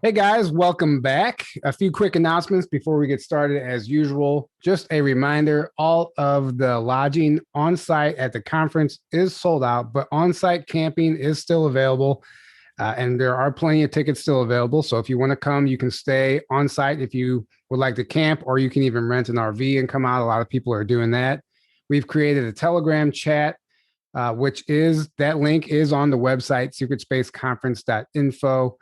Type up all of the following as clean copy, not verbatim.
Hey guys, welcome back. A few quick announcements before we get started as usual. Just a reminder, all of the lodging on site at the conference is sold out, but on-site camping is still available. And there are plenty of tickets still available. So if you want to come, you can stay on site if you would like to camp, or you can even rent an RV and come out. A lot of people are doing that. We've created a Telegram chat, which is that link is on the website, secretspaceconference.info.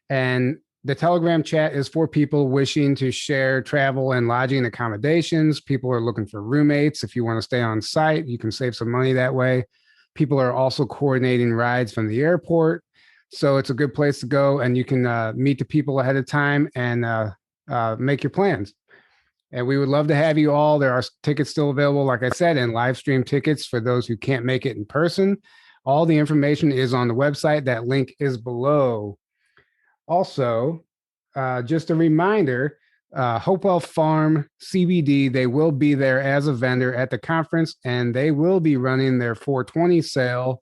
And the Telegram chat is for people wishing to share travel and lodging accommodations. People are looking for roommates. If you want to stay on site, you can save some money that way. People are also coordinating rides from the airport. So it's a good place to go, and you can meet the people ahead of time and make your plans. And we would love to have you all. There are tickets still available, like I said, and live stream tickets for those who can't make it in person. All the information is on the website. That link is below. Also, just a reminder, Hopewell Farm CBD, they will be there as a vendor at the conference, and they will be running their 420 sale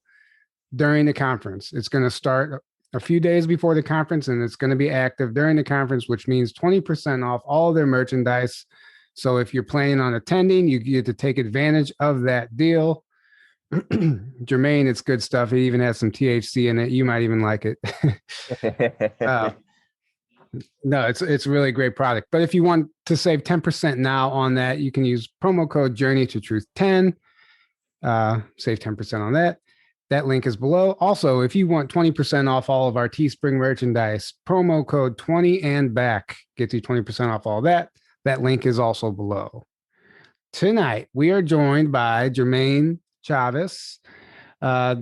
during the conference. It's going to start a few days before the conference, and it's going to be active during the conference, which means 20% off all of their merchandise. So if you're planning on attending, you get to take advantage of that deal. Jermaine, it's good stuff. It even has some THC in it. You might even like it. No, it's really a great product. But if you want to save 10% now on that, you can use promo code Journey to Truth 10. Save 10% on that. That link is below. Also, if you want 20% off all of our Teespring merchandise, promo code 20 and back gets you 20% off all that. That link is also below. Tonight, we are joined by Jermaine Chavis.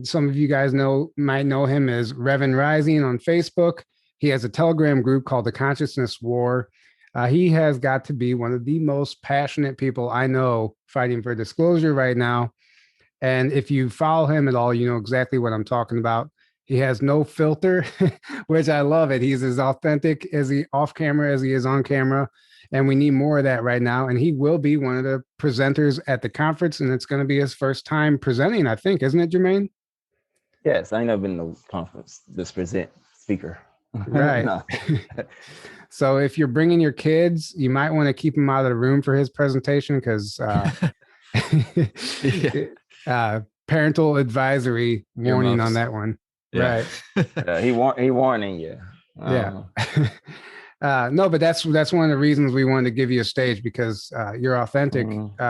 Some of you guys might know him as Revan Rising on Facebook. He has a Telegram group called The Consciousness War. He has got to be one of the most passionate people I know fighting for disclosure right now. And if you follow him at all, you know exactly what I'm talking about. He has no filter, which I love it. He's as authentic as he off camera as he is on camera. And we need more of that right now. And he will be one of the presenters at the conference. And it's going to be his first time presenting, I think, isn't it, Jermaine? Yes, I ain't never been to a conference, this present speaker. Right. So if you're bringing your kids, you might want to keep them out of the room for his presentation, because parental advisory warning on that one. Yeah. Right. He warning you. Yeah. No, but that's one of the reasons we wanted to give you a stage, because you're authentic,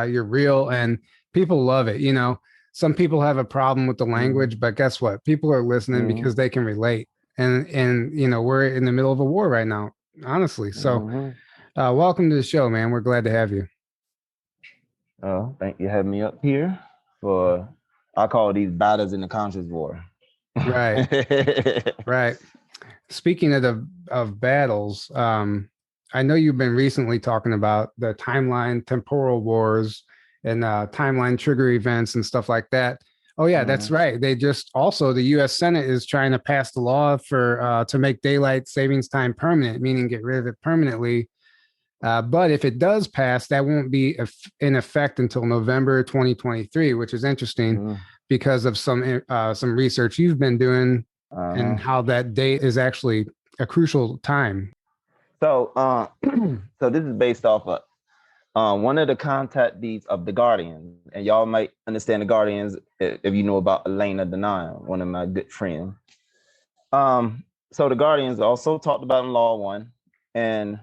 you're real, and people love it. You know, some people have a problem with the language, but guess what? People are listening because they can relate. And you know, we're in the middle of a war right now, honestly. So welcome to the show, man. We're glad to have you. Oh, thank you for having me up here for, I call these battles in the conscious war. Right. Right. Speaking of battles, I know you've been recently talking about the timeline, temporal wars, and timeline trigger events and stuff like that. Oh yeah, that's right. They just also, the U.S. Senate is trying to pass the law for to make daylight savings time permanent, meaning get rid of it permanently. But if it does pass, that won't be in effect until November 2023, which is interesting because of some research you've been doing and how that date is actually a crucial time. So, so this is based off of one of the contactees of the Guardians, and y'all might understand the Guardians if you know about Elena Denine, one of my good friends. So the Guardians also talked about in Law 1, and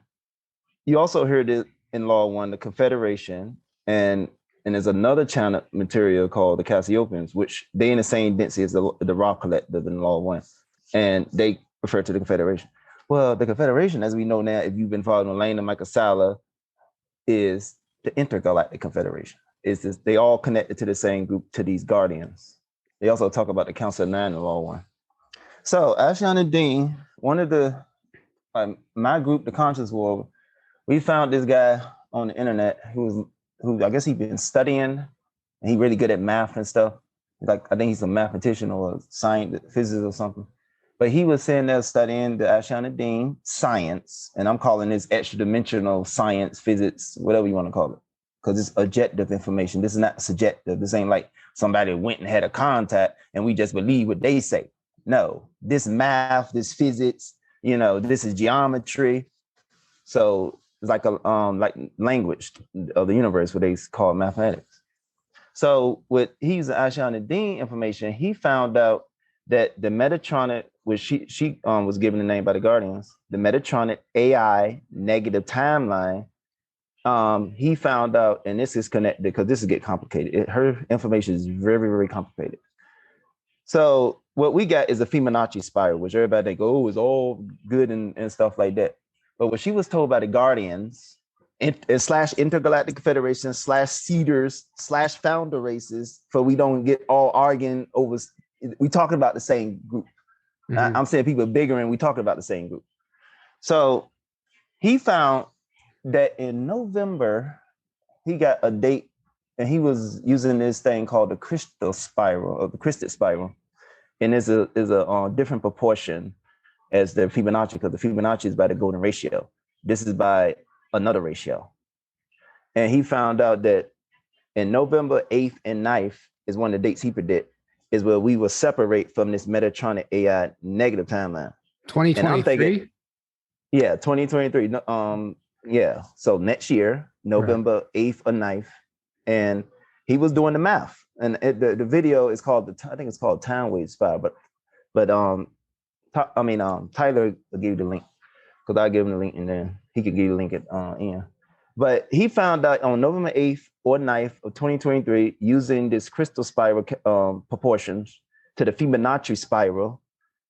you also heard it in Law 1, the Confederation, and there's another channel material called the Cassiopeans, which they in the same density as the Ra Collective in Law 1, and they refer to the Confederation. Well, the Confederation, as we know now, if you've been following Elena Michael Sala, is the Intergalactic Confederation. It's just, they all connected to the same group, to these Guardians. They also talk about the Council of Nine in Law 1. So Ashayana Dean, one of the, my group, the Conscious War, we found this guy on the internet who I guess he'd been studying, and he really good at math and stuff. Like, I think he's a mathematician or a science, physics or something. But he was sitting there studying the Ashayana Dean science, and I'm calling this extra dimensional science, physics, whatever you want to call it, because it's objective information. This is not subjective. This ain't like somebody went and had a contact and we just believe what they say. No, this math, this physics, this is geometry. So it's like a like language of the universe, what they call mathematics. So with he using Ashayana Dean information, he found out that the Metatronic, which she was given the name by the Guardians, the Metatronic AI negative timeline. He found out, and this is connected because this is get complicated. Her information is very, very complicated. So what we got is a Fibonacci spiral, which everybody think, oh, is all good and stuff like that. But what she was told by the Guardians slash Intergalactic Federation slash Cedars slash Founder Races, for we don't get all arguing over, we talking about the same group. Mm-hmm. I'm saying people bigger and we talking about the same group. So he found that in November, he got a date and he was using this thing called the crystal spiral or the crystal spiral. And is a different proportion as the Fibonacci, because the Fibonacci is by the golden ratio. This is by another ratio. And he found out that in November 8th and 9th is one of the dates he predict, is where we will separate from this Metatronic AI negative timeline. 2023? Yeah, 2023. Yeah, so next year, November 8th or 9th. And he was doing the math. And the video is called, I think it's called Time Wave Spiral. But Tyler will give you the link, because I'll give him the link and then he could give you the link at end. But he found out on November 8th or 9th of 2023, using this crystal spiral proportions to the Fibonacci spiral,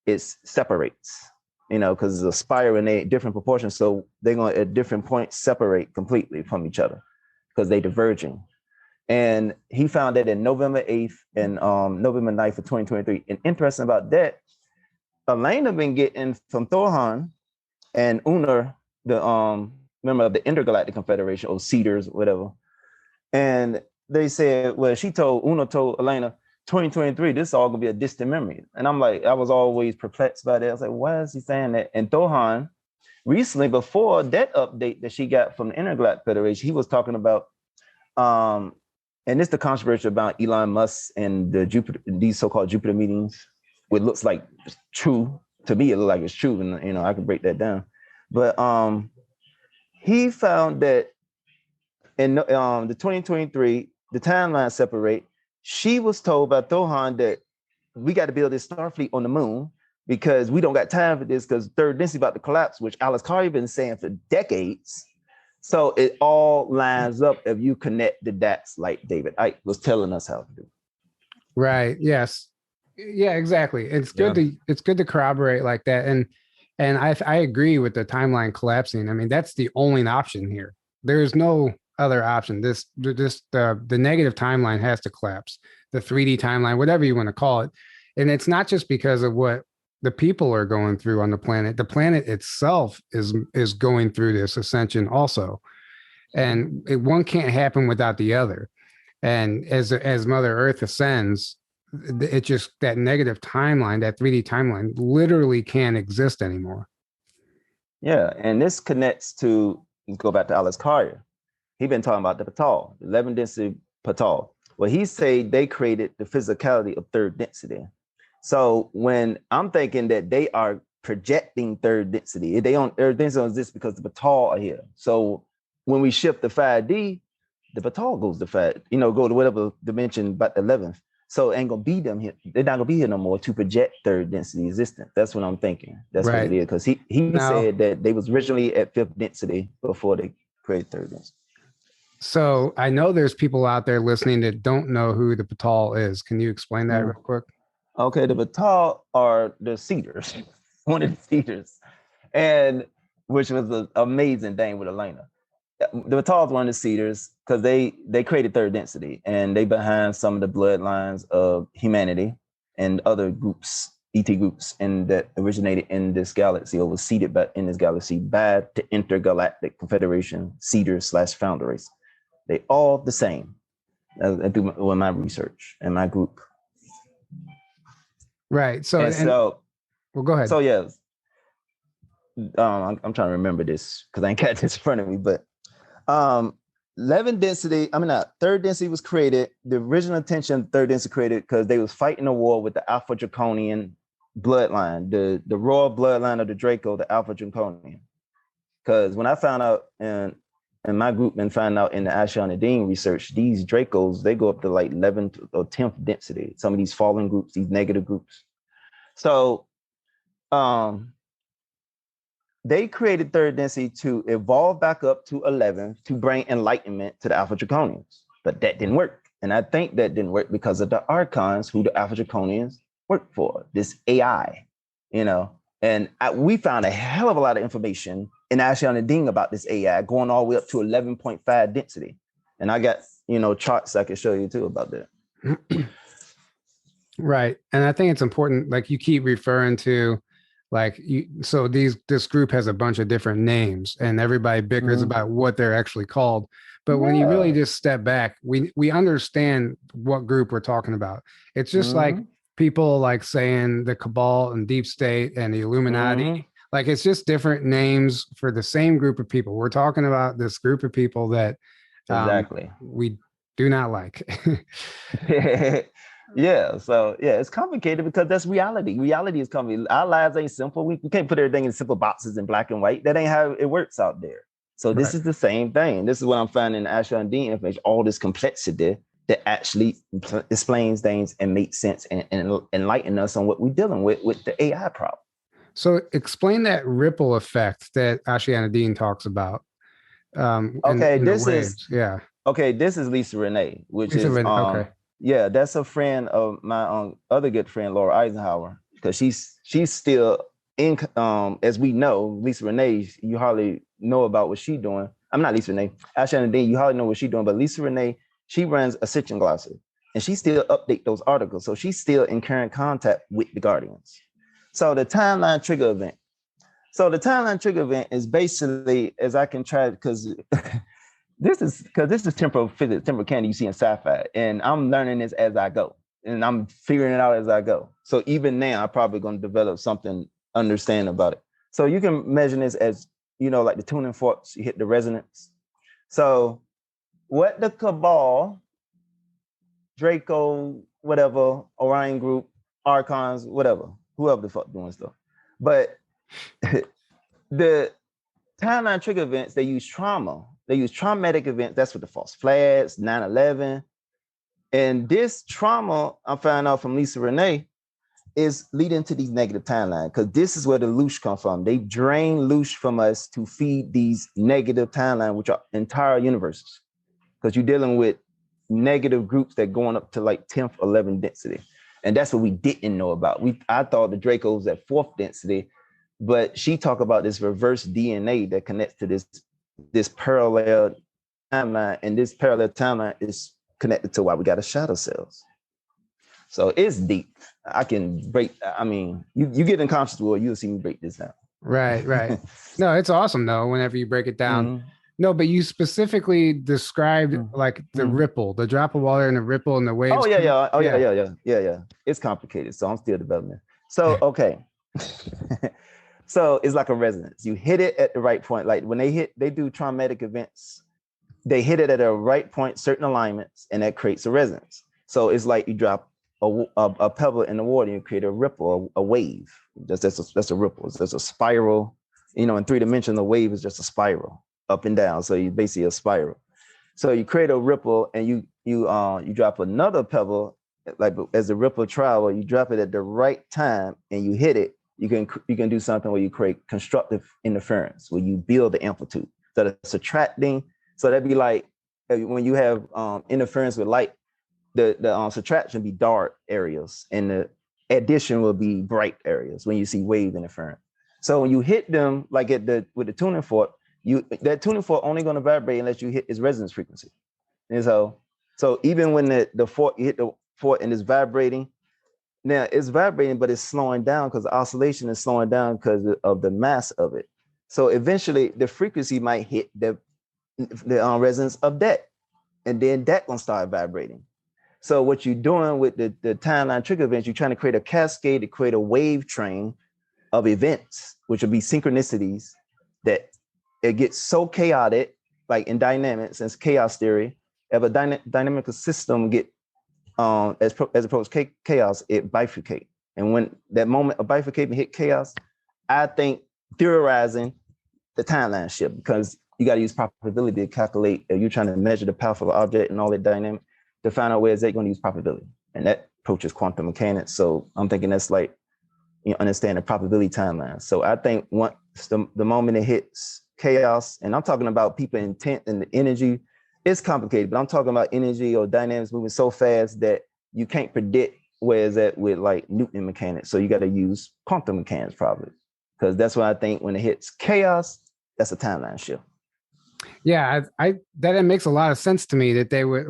it separates, because it's a spiral and they different proportions. So they're going to at different points separate completely from each other because they're diverging. And he found that in November 8th and November 9th of 2023. And interesting about that, Elena been getting from Thorhan and Una, the member of the Intergalactic Confederation, or Cedars, whatever. And they said, well, Una told Elena, 2023, this is all gonna be a distant memory. And I'm like, I was always perplexed by that. I was like, why is he saying that? And Thorhan, recently, before that update that she got from the Intergalactic Federation, he was talking about, and it's the controversy about Elon Musk and the Jupiter, these so-called Jupiter meetings, which looks like true. To me, it looks like it's true, and I can break that down. But he found that in the 2023, the timeline separate. She was told by Thorhan that we got to build this Starfleet on the moon because we don't got time for this, because third density about to collapse, which Alice Carey been saying for decades. So it all lines up if you connect the dots, like David Icke was telling us how to do. Right. Yes. Yeah, exactly. It's good to corroborate like that. And I agree with the timeline collapsing. I mean, that's the only option here. There's no other option. The negative timeline has to collapse, the 3D timeline, whatever you want to call it. And it's not just because of what the people are going through on the planet. The planet itself is going through this ascension also. And one can't happen without the other. And as Mother Earth ascends, it just, that negative timeline, that 3D timeline literally can't exist anymore. Yeah, and this connects to, go back to Alice Carrier. He been talking about the Patal, 11 density Patal. Well, he said they created the physicality of third density. So when I'm thinking that they are projecting third density, they on third density on this because the Patal are here. So when we shift the 5D, the Patal goes to 5, go to whatever dimension but the 11th. So it ain't gonna be them here. They're not gonna be here no more to project third density existence. That's what I'm thinking. That's right. What it is. Because he said that they was originally at 5th density before they created third density. So I know there's people out there listening that don't know who the Patal is. Can you explain that real quick? Okay, the Patal are the Cedars, one of the Cedars, and which was an amazing thing with Elena. The Patal is one of the Cedars because they created third density, and they behind some of the bloodlines of humanity and other groups, ET groups, and that originated in this galaxy or was seeded back in this galaxy by the Intergalactic Confederation Cedars / Founder Race. They all the same. I do my research and my group. Right. So well, go ahead. So yeah, I'm trying to remember this because I ain't got this in front of me, but 11 density, third density was created. The original intention third density created because they was fighting a war with the Alpha Draconian bloodline, the royal bloodline of the Draco, the Alpha Draconian. Because when I found out in my group and found out in the Ashayana Dean research, these Dracos, they go up to like 11th or 10th density. Some of these fallen groups, these negative groups. So they created third density to evolve back up to 11 to bring enlightenment to the Alpha Draconians. But that didn't work. And I think that didn't work because of the Archons who the Alpha Draconians work for, this AI, you know. And we found a hell of a lot of information in Ashayana Dean about this AI going all the way up to 11.5 density. And I got, you know, charts I can show you too about that. Right. And I think it's important, like you keep referring to, like so this group has a bunch of different names and everybody bickers about what they're actually called. But when you really just step back, we understand what group we're talking about. It's just like people like saying the Cabal and Deep State and the Illuminati. Like it's just different names for the same group of people. We're talking about this group of people that exactly we do not like. Yeah, so yeah, it's complicated because that's reality. Reality is coming. Our lives ain't simple. We can't put everything in simple boxes in black and white. That ain't how it works out there. So this is the same thing. This is what I'm finding in Ashayana Dean information, all this complexity that actually explains things and makes sense and enlighten us on what we're dealing with the AI problem. So explain that ripple effect that Ashayana Dean talks about. Okay, this is Lisa Renee, which Lisa is okay. Yeah, that's a friend of my other good friend, Laura Eisenhower, because she's still in, as we know, Lisa Renee, you hardly know about what she's doing. I'm not Lisa Renee, Ashayana Dean, you hardly know what she's doing, but Lisa Renee, she runs Ascension Glossary, and she still update those articles. So she's still in current contact with the Guardians. So the timeline trigger event. So the timeline trigger event is basically, as I can try, because this is temporal physics, temporal candy you see in sci-fi, and I'm learning this as I go, and I'm figuring it out as I go. So even now, I'm probably going to develop something, understand about it. So you can measure this as, you know, like the tuning forks, you hit the resonance. So what the Cabal, Draco, whatever, Orion group, Archons, whatever, whoever the fuck doing stuff. But the timeline trigger events, they use trauma. They use traumatic events. That's what the false flags, 9/11. And this trauma, I found out from Lisa Renee, is leading to these negative timelines, because this is where the loosh come from. They drain loosh from us to feed these negative timelines, which are entire universes, because you're dealing with negative groups that going up to like 10th, 11th density. And that's what we didn't know about. I thought the Draco was at 4th density, but she talked about this reverse DNA that connects to this parallel timeline, and this parallel timeline is connected to why we got a shadow cells. So it's deep. I can break. I mean, you get in conscious world, you'll see me break this down. Right. No, it's awesome though. Whenever you break it down. No, but you specifically described like the ripple, the drop of water and the ripple and the waves. Oh yeah. It's complicated, so I'm still developing. So okay. So it's like a resonance. You hit it at the right point. Like when they do traumatic events, they hit it at a right point, certain alignments, and that creates a resonance. So it's like you drop a pebble in the water and you create a ripple, a wave. That's a ripple. It's just a spiral. You know, in 3 dimensions, a wave is just a spiral up and down. So you basically a spiral. So you create a ripple and you drop another pebble, like as the ripple travel, you drop it at the right time and you hit it. You can do something where you create constructive interference, where you build the amplitude. So that's subtracting. So that'd be like when you have interference with light, the subtraction be dark areas and the addition will be bright areas when you see wave interference. So when you hit them like with the tuning fork, that tuning fork only going to vibrate unless you hit its resonance frequency. And so even when the fork, you hit the fork and it's vibrating, now it's vibrating, but it's slowing down because the oscillation is slowing down because of the mass of it. So eventually the frequency might hit the resonance of that, and then that gonna start vibrating. So what you're doing with the timeline trigger events, you're trying to create a cascade to create a wave train of events, which will be synchronicities that it gets so chaotic, like in dynamics, since chaos theory, if a dynamical system get as opposed to chaos, it bifurcate. And when that moment of bifurcating hit chaos, I think theorizing the timeline shift, because you got to use probability to calculate if you're trying to measure the path of an object and all that dynamic to find out where is that going to use probability. And that approaches quantum mechanics. So I'm thinking that's like, understand the probability timeline. So I think once the moment it hits chaos, and I'm talking about people intent and the energy, it's complicated, but I'm talking about energy or dynamics moving so fast that you can't predict where is that with like Newton mechanics. So you got to use quantum mechanics probably, because that's why I think when it hits chaos, that's a timeline shift. Yeah, that makes a lot of sense to me that they would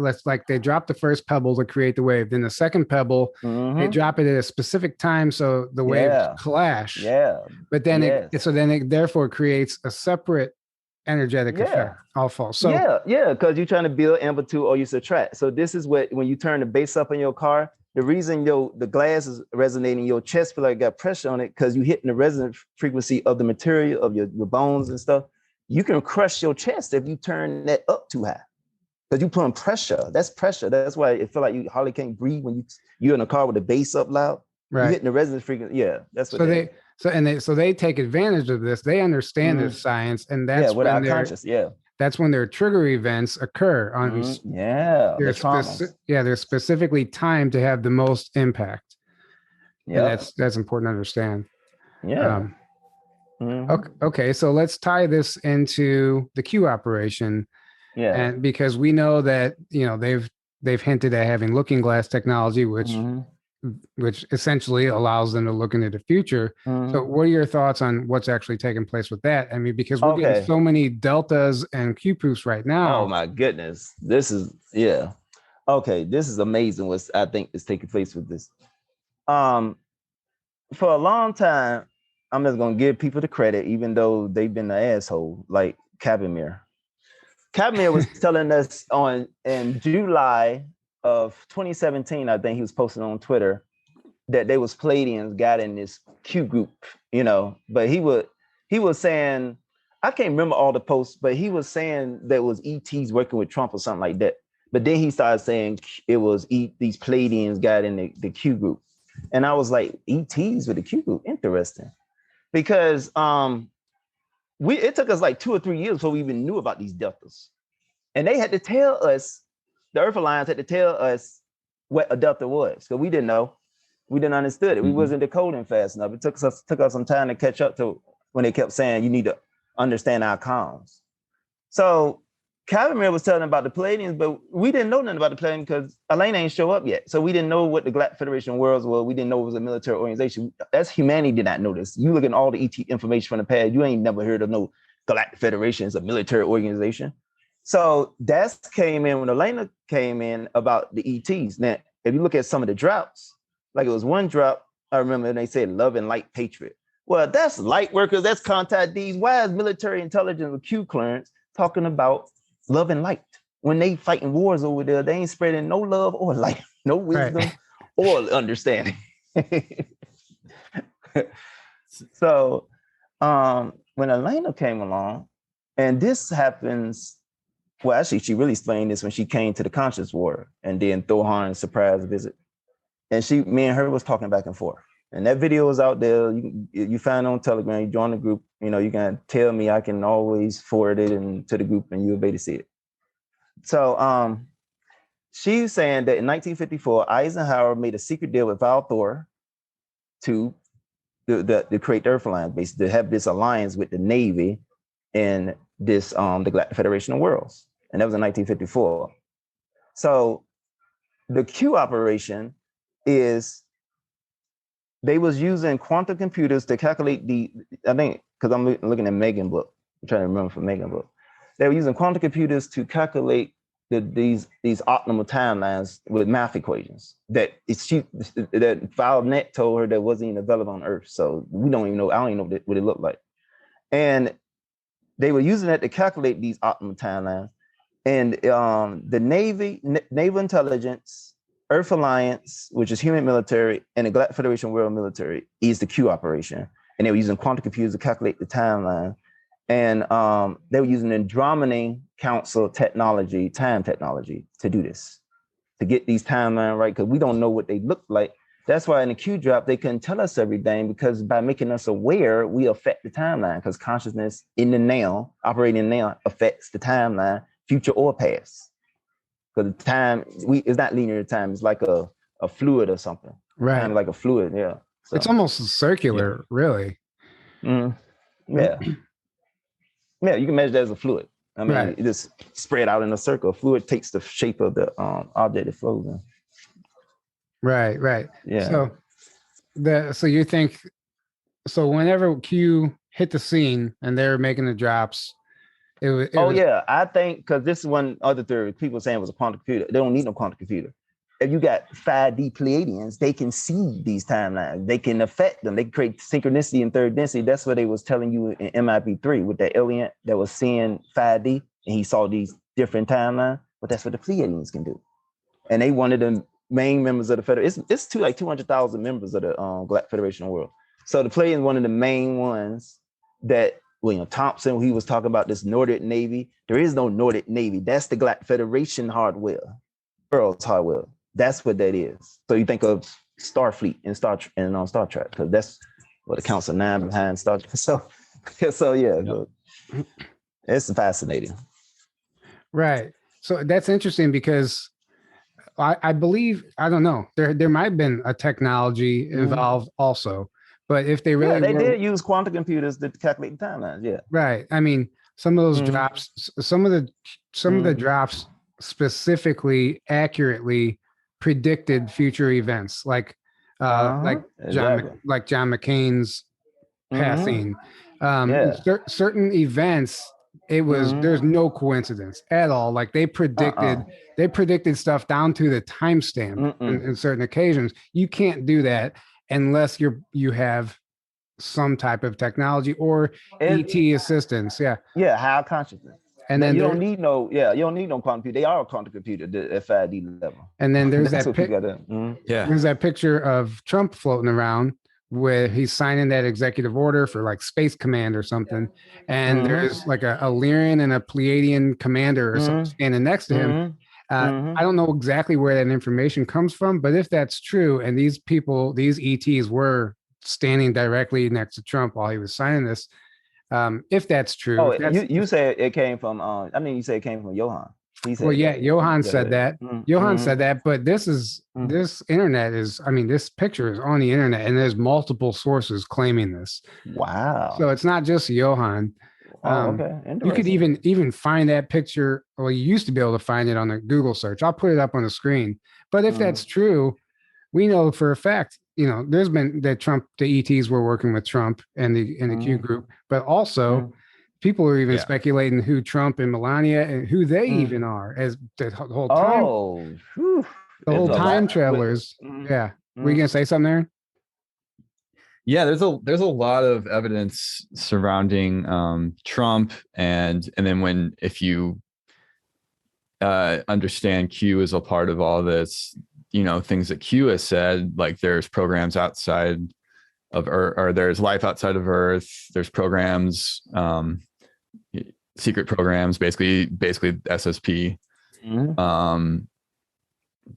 they drop the first pebble to create the wave. Then the second pebble, they drop it at a specific time so the waves clash. Yeah. But then it therefore creates a separate energetic effect all fall. So because you're trying to build amplitude or you subtract. So this is what, when you turn the bass up in your car, the reason the glass is resonating, your chest feel like it got pressure on it, because you're hitting the resonant frequency of the material of your bones and stuff. You can crush your chest if you turn that up too high, because you putting pressure. That's pressure. That's why it feel like you hardly can't breathe when you're in a car with the bass up loud. Right. You're hitting the resonance frequency. Yeah, that's what they take advantage of this. They understand this science, and that's when that's when their trigger events occur. They're specifically timed to have the most impact. Yeah, that's important to understand. Yeah. Okay, so let's tie this into the Q operation. Yeah. And because we know that, they've hinted at having looking glass technology, which essentially allows them to look into the future. So what are your thoughts on what's actually taking place with that? I mean, because we're getting so many deltas and Q proofs right now. Oh my goodness. This is this is amazing what I think is taking place with this. For a long time, I'm just gonna give people the credit, even though they've been an asshole, like Cabimir. Cabimir was telling us in July of 2017, I think he was posting on Twitter, that they was Palladians got in this Q group, but he was saying, I can't remember all the posts, but he was saying there was ETs working with Trump or something like that. But then he started saying it was these Palladians got in the Q group. And I was like, ETs with the Q group, interesting. Because it took us like 2 or 3 years before we even knew about these deltas. And they had to tell us, the Earth Alliance had to tell us what a delta was, because we didn't know. We didn't understand it. We wasn't decoding fast enough. It took us some time to catch up to when they kept saying you need to understand our comms. So Cabimir was telling about the Palladians, but we didn't know nothing about the Palladians because Elena ain't show up yet. So we didn't know what the Galactic Federation of Worlds was. We didn't know it was a military organization. That's humanity did not know this. You look at all the ET information from the past, you ain't never heard of no Galactic Federation is a military organization. So that came in when Elena came in about the ETs. Now, if you look at some of the droughts, like it was one drought, I remember they said love and light patriot. Well, that's light workers, that's contact Ds. Why is military intelligence or Q clearance talking about love and light? When they fighting wars over there, they ain't spreading no love or light, no wisdom or understanding. So when Elena came along, and this happens, well, actually, she really explained this when she came to the Conscious War, and then Thorharn's surprise visit. And me and her was talking back and forth. And that video is out there. You find it on Telegram, you join the group, you can tell me, I can always forward it into the group and you'll be able to see it. So she's saying that in 1954, Eisenhower made a secret deal with Val Thor to create the Earth Alliance, basically to have this alliance with the Navy and this the Galactic Federation of Worlds. And that was in 1954. So the Q operation is they was using quantum computers to calculate I think, because I'm looking at Megan book, I'm trying to remember from Megan book. They were using quantum computers to calculate these optimal timelines with math equations that Valnet told her that wasn't even available on Earth. So we don't even know, I don't even know what it looked like. And they were using that to calculate these optimal timelines. And the Navy, Naval Intelligence, Earth Alliance, which is human military, and the Galactic Federation World Military is the Q operation. And they were using quantum computers to calculate the timeline. And they were using Andromeda Council time technology to do this, to get these timelines right, because we don't know what they look like. That's why in the Q drop, they couldn't tell us everything, because by making us aware, we affect the timeline, because consciousness in the now, operating now, affects the timeline, future or past. Because the time, it's not linear time. It's like a fluid or something. Right. Time like a fluid, yeah. So, it's almost circular, really. Yeah. Yeah, you can measure that as a fluid. I mean, it just spread out in a circle. Fluid takes the shape of the object it flows in. Right. Yeah. So you think, so whenever Q hit the scene and they're making the drops, it was. Yeah, I think, because this is one other theory. People saying it was a quantum computer. They don't need no quantum computer. If you got 5D Pleiadians, they can see these timelines. They can affect them. They can create synchronicity in third density. That's what they was telling you in MIP3 with that alien that was seeing 5D, and he saw these different timelines. But that's what the Pleiadians can do. And they wanted the main members of the Federation. It's 200,000 members of the Galactic Federation of the world. So the Pleiadians, one of the main ones that William Thompson, he was talking about this Nordic Navy. There is no Nordic Navy. That's the Galactic Federation hardware, world's hardware. That's what that is. So you think of Starfleet and Star Trek, because that's what the Council 9 behind Star Trek. So yeah, it's fascinating. Right. So that's interesting, because I believe, I don't know, there might have been a technology involved also, but if they really did use quantum computers to calculate the timelines. Yeah. Right. I mean, some of those drops, some of the drops specifically accurately predicted future events, like John McCain's passing. Certain events, it was there's no coincidence at all. Like they predicted stuff down to the timestamp in certain occasions. You can't do that unless you have some type of technology or ET assistance. Yeah, high consciousness. And then you don't need no quantum computer. They are a quantum computer at 5D level. And then there's there's that picture of Trump floating around where he's signing that executive order for like Space Command or something. And there's like a Lyrian and a Pleiadian commander or something standing next to him. I don't know exactly where that information comes from, but if that's true, and these ETs were standing directly next to Trump while he was signing this, if that's true. You say it came from, you say it came from Johan. Johan said that. Johan said that, but this internet is, this picture is on the internet, and there's multiple sources claiming this. Wow. So it's not just Johan. Okay. You could even find that picture. Well, you used to be able to find it on a Google search. I'll put it up on the screen. But if that's true, we know for a fact, there's been that the ETs were working with Trump and the Q group, but also people are even speculating who Trump and Melania and who they even are as the whole time. The whole time travelers. Yeah. Were you gonna say something there? Yeah, there's a lot of evidence surrounding Trump, and then if you understand Q as a part of all this, things that Q has said, like there's programs outside of Earth, or there's life outside of Earth. There's programs, secret programs, basically SSP.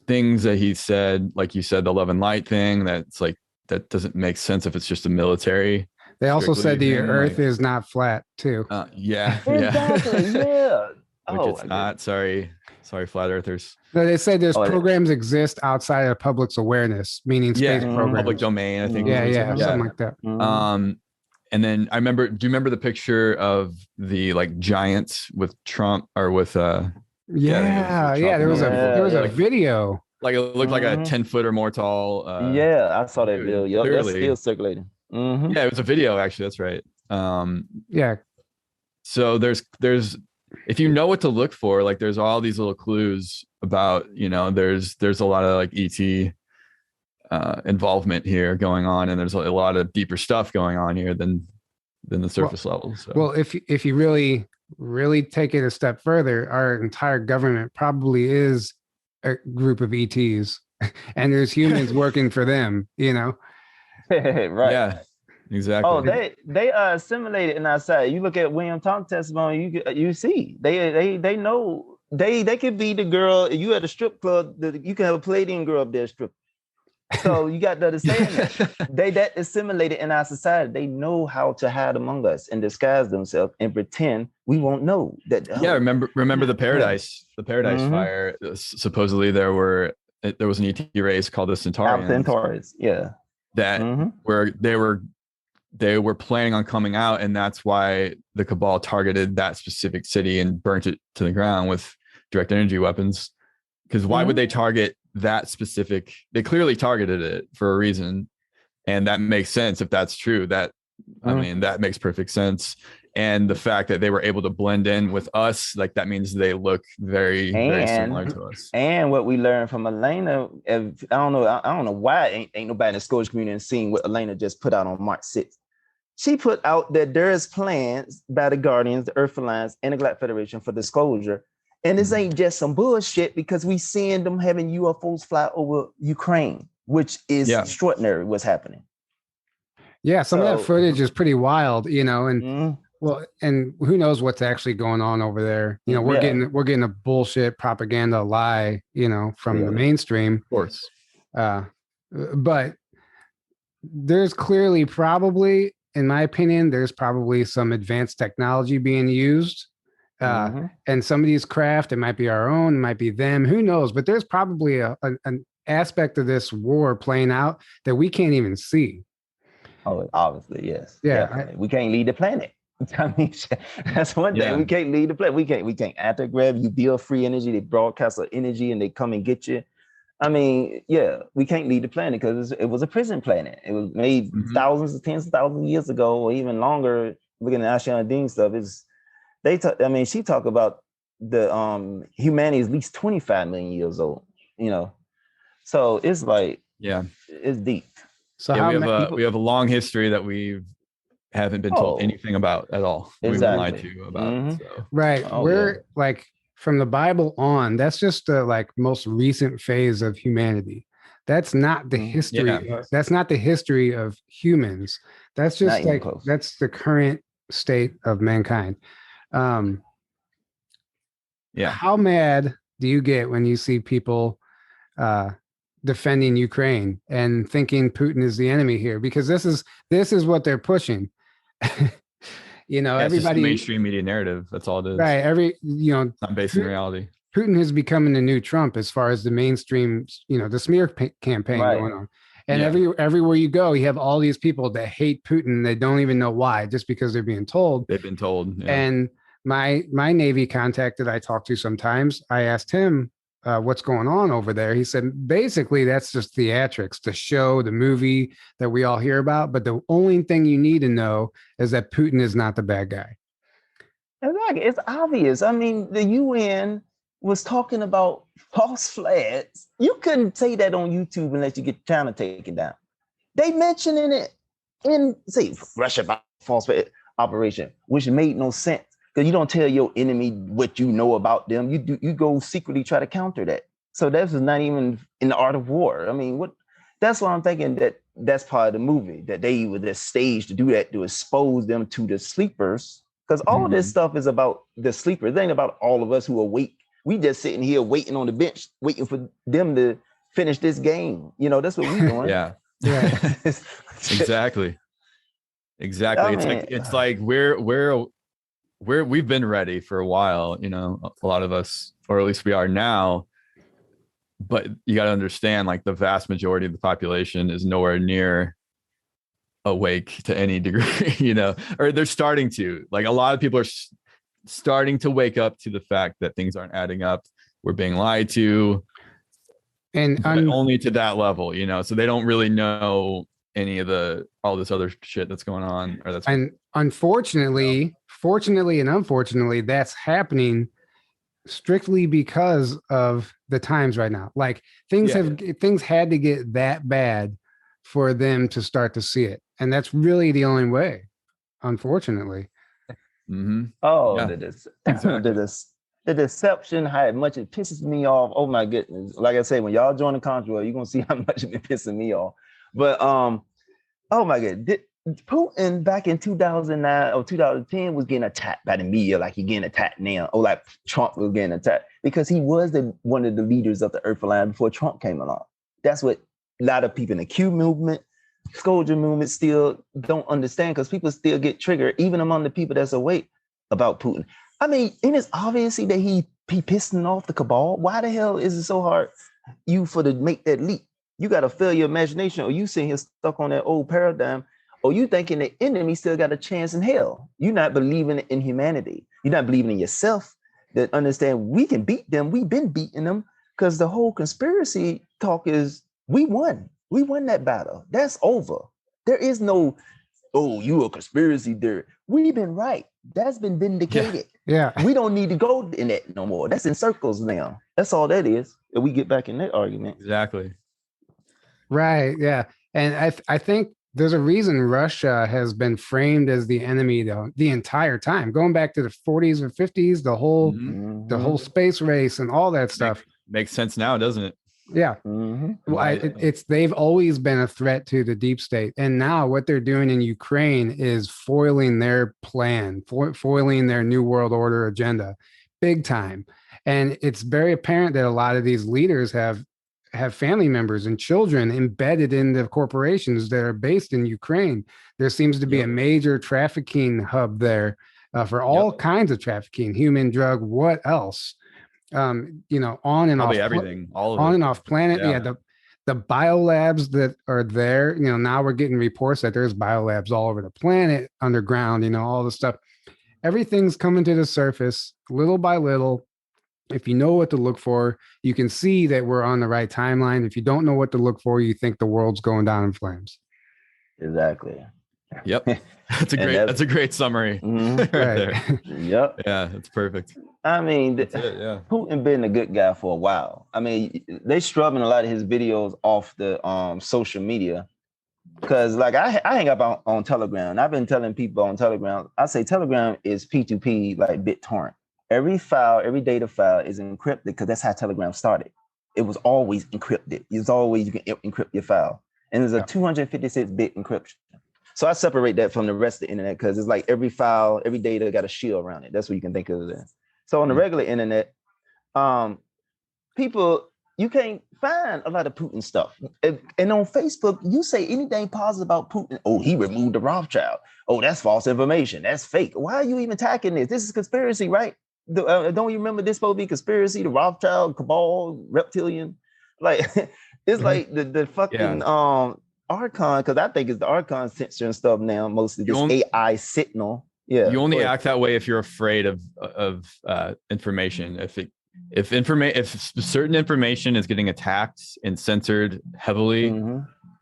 Things that he said, like you said, the love and light thing, that's like, that doesn't make sense if it's just a military. They also said the Earth is not flat too. Exactly. Yeah. Which it's not. Sorry, flat earthers. No, they said there's programs exist outside of public's awareness, meaning space programs. Public domain, I think. Something like that. And then do you remember the picture of the like giants with Trump or with there was a video. Like it looked like a 10-foot or more tall. I saw that video. That's still circulating. Yeah, it was a video actually. That's right. So there's if you know what to look for, like there's all these little clues about, there's a lot of like ET involvement here going on, and there's a lot of deeper stuff going on here than the surface level. So. Well, if you really take it a step further, our entire government probably is a group of ETs, and there's humans working for them. Right. Yeah. Exactly. Oh, they are assimilated in our side. You look at William Thompson's testimony, you see they know they could be the girl. You at a strip club, you can have a Palladian girl up there strip. So you got to understand that that assimilated in our society. They know how to hide among us and disguise themselves and pretend we won't know that. Yeah, remember the Paradise Fire. Supposedly there was an ET race called the Centaurians. Yeah, that where they were planning on coming out, and that's why the Cabal targeted that specific city and burnt it to the ground with direct energy weapons. Because why would they target that specific? They clearly targeted it for a reason, and that makes sense if that's true. That I mean, that makes perfect sense. And the fact that they were able to blend in with us, like that means they look very similar to us. And what we learned from Elena, I don't know why ain't nobody in the Scottish community seen what Elena just put out on March 6th. She put out that there is plans by the Guardians, the Earth Alliance, and the Galactic Federation for disclosure. And this ain't just some bullshit, because we seeing them having UFOs fly over Ukraine, which is extraordinary what's happening. Yeah, some of that footage is pretty wild, and well, and who knows what's actually going on over there. We're getting a bullshit propaganda lie, from the mainstream. Of course. But there's clearly probably, in my opinion, there's probably some advanced technology being used. And some of these craft, it might be our own, it might be them, who knows? But there's probably an aspect of this war playing out that we can't even see. Oh, obviously, yes. Yeah, we can't lead the planet. I mean, that's one thing. We can't lead the planet. We can't anti-grav. You build free energy. They broadcast energy and they come and get you. I mean, we can't lead the planet because it was a prison planet. It was made tens of thousands of years ago, or even longer. Looking at Ashayana Dean stuff, she talked about the humanity is at least 25 million years old. So it's like it's deep. So we have a long history that we haven't been told anything about at all. Exactly. We've been lied to about. So. Right. We're like, from the Bible on, that's just the most recent phase of humanity. That's not the history. That's not the history of humans. That's just that's the current state of mankind. How mad do you get when you see people defending Ukraine and thinking Putin is the enemy here? Because this is what they're pushing. Everybody, mainstream media narrative. That's all it is. Right. It's not based in reality. Putin is becoming the new Trump as far as the mainstream, the smear campaign going on. And everywhere you go, you have all these people that hate Putin. They don't even know why, just because they're being told. They've been told. Yeah. And my Navy contact that I talk to sometimes, I asked him what's going on over there. He said, basically, that's just theatrics, the show, the movie that we all hear about. But the only thing you need to know is that Putin is not the bad guy. Exactly. It's obvious. I mean, the UN was talking about false flags. You couldn't say that on YouTube unless you get China taken down. They mentioning it in, say, Russia false flag operation, which made no sense. Because you don't tell your enemy what you know about them. You go secretly try to counter that. So that's not even in the art of war. I mean, that's why I'm thinking that's part of the movie, that they were just staged to do that, to expose them to the sleepers. Because all of this stuff is about the sleepers. It ain't about all of us who are awake. We just sitting here waiting on the bench, waiting for them to finish this game. That's what we're doing. Yeah. Exactly. It's like we've been ready for a while, a lot of us, or at least we are now. But you got to understand, the vast majority of the population is nowhere near awake to any degree, or they're starting to. A lot of people are starting to wake up to the fact that things aren't adding up. We're being lied to, and only to that level, so they don't really know any of all this other shit that's going on, and fortunately, and unfortunately, that's happening strictly because of the times right now. Things had to get that bad for them to start to see it, and that's really the only way, unfortunately. The deception, how much it pisses me off. Oh my goodness! Like I say, when y'all join the Contra, you're gonna see how much it pissing me off. But oh my god, Putin back in 2009 or 2010 was getting attacked by the media like he's getting attacked now, or like Trump was getting attacked, because he was one of the leaders of the Earth Alliance before Trump came along. That's what lot of people in the Q movement, Scourger movement still don't understand, because people still get triggered, even among the people that's awake, about Putin. I mean, and it's obviously that he pissing off the cabal. Why the hell is it so hard to make that leap? You got to fill your imagination, or you sitting here stuck on that old paradigm, or you thinking the enemy still got a chance in hell. You're not believing in humanity. You're not believing in yourself, that understand we can beat them. We've been beating them, because the whole conspiracy talk is we won. We won that battle. That's over. There is no, oh, you a conspiracy theory. We've been right. That's been vindicated. Yeah. We don't need to go in that no more. That's in circles now. That's all that is. If we get back in that argument. Exactly. Right. Yeah. And I think there's a reason Russia has been framed as the enemy the entire time, going back to the 40s or 50s, the whole space race and all that stuff. Makes sense now, doesn't it? Yeah. Well, they've always been a threat to the deep state. And now what they're doing in Ukraine is foiling their plan, foiling their New World Order agenda big time. And it's very apparent that a lot of these leaders have family members and children embedded in the corporations that are based in Ukraine. There seems to be a major trafficking hub there for all kinds of trafficking, human, drug, what else? On and probably off everything, all of on it. and off planet. Yeah. The biolabs that are there, now we're getting reports that there's biolabs all over the planet, underground, all the stuff. Everything's coming to the surface little by little. If you know what to look for, you can see that we're on the right timeline. If you don't know what to look for, you think the world's going down in flames. Exactly. Yep. That's a great summary. Right there. Yep. Yeah, that's perfect. I mean, Putin been a good guy for a while. I mean, they scrubbing a lot of his videos off the social media, because like I hang up on Telegram, and I've been telling people on Telegram, I say Telegram is P2P like BitTorrent. Every data file is encrypted, because that's how Telegram started. It was always encrypted. It's always, you can encrypt your file, and there's a 256-bit encryption. So I separate that from the rest of the internet, because it's like every file, every data got a shield around it. That's what you can think of it. So on the regular internet, people, you can't find a lot of Putin stuff. And on Facebook, you say anything positive about Putin. Oh, he removed the Rothschild. Oh, that's false information. That's fake. Why are you even attacking this? This is conspiracy, right? Don't you remember this supposed to be conspiracy? The Rothschild, cabal, reptilian. Like, it's like the fucking Archon, because I think it's the Archon censoring stuff now, mostly this AI signal. Yeah, you only act that way if you're afraid of information. If certain information is getting attacked and censored heavily,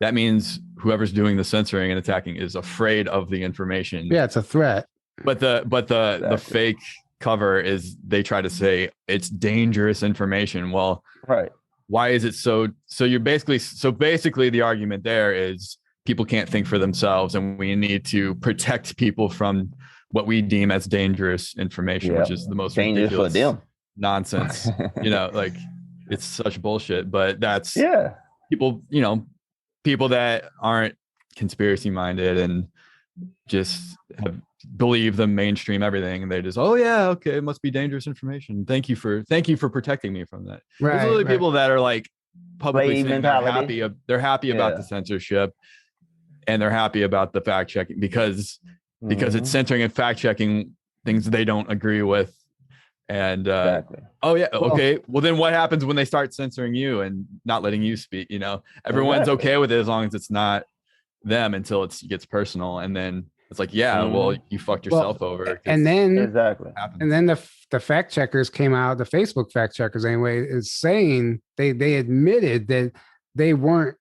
that means whoever's doing the censoring and attacking is afraid of the information. Yeah, it's a threat. But the fake cover is, they try to say it's dangerous information. Well, right. Why is it so you're basically the argument there is people can't think for themselves, and we need to protect people from what we deem as dangerous information, which is the most dangerous ridiculous for them nonsense. Like, it's such bullshit. But that's people that aren't conspiracy minded and just believe the mainstream everything, and they just, oh yeah, okay, it must be dangerous information. Thank you for protecting me from that. There's literally people that are like publicly saying they're happy about the censorship, and they're happy about the fact checking because it's censoring and fact checking things they don't agree with. And well then what happens when they start censoring you and not letting you speak? Everyone's okay with it as long as it's not them, until it gets personal, and then it's like, well, you fucked yourself over. And then and then the fact checkers came out, the Facebook fact checkers anyway, is saying they admitted that they weren't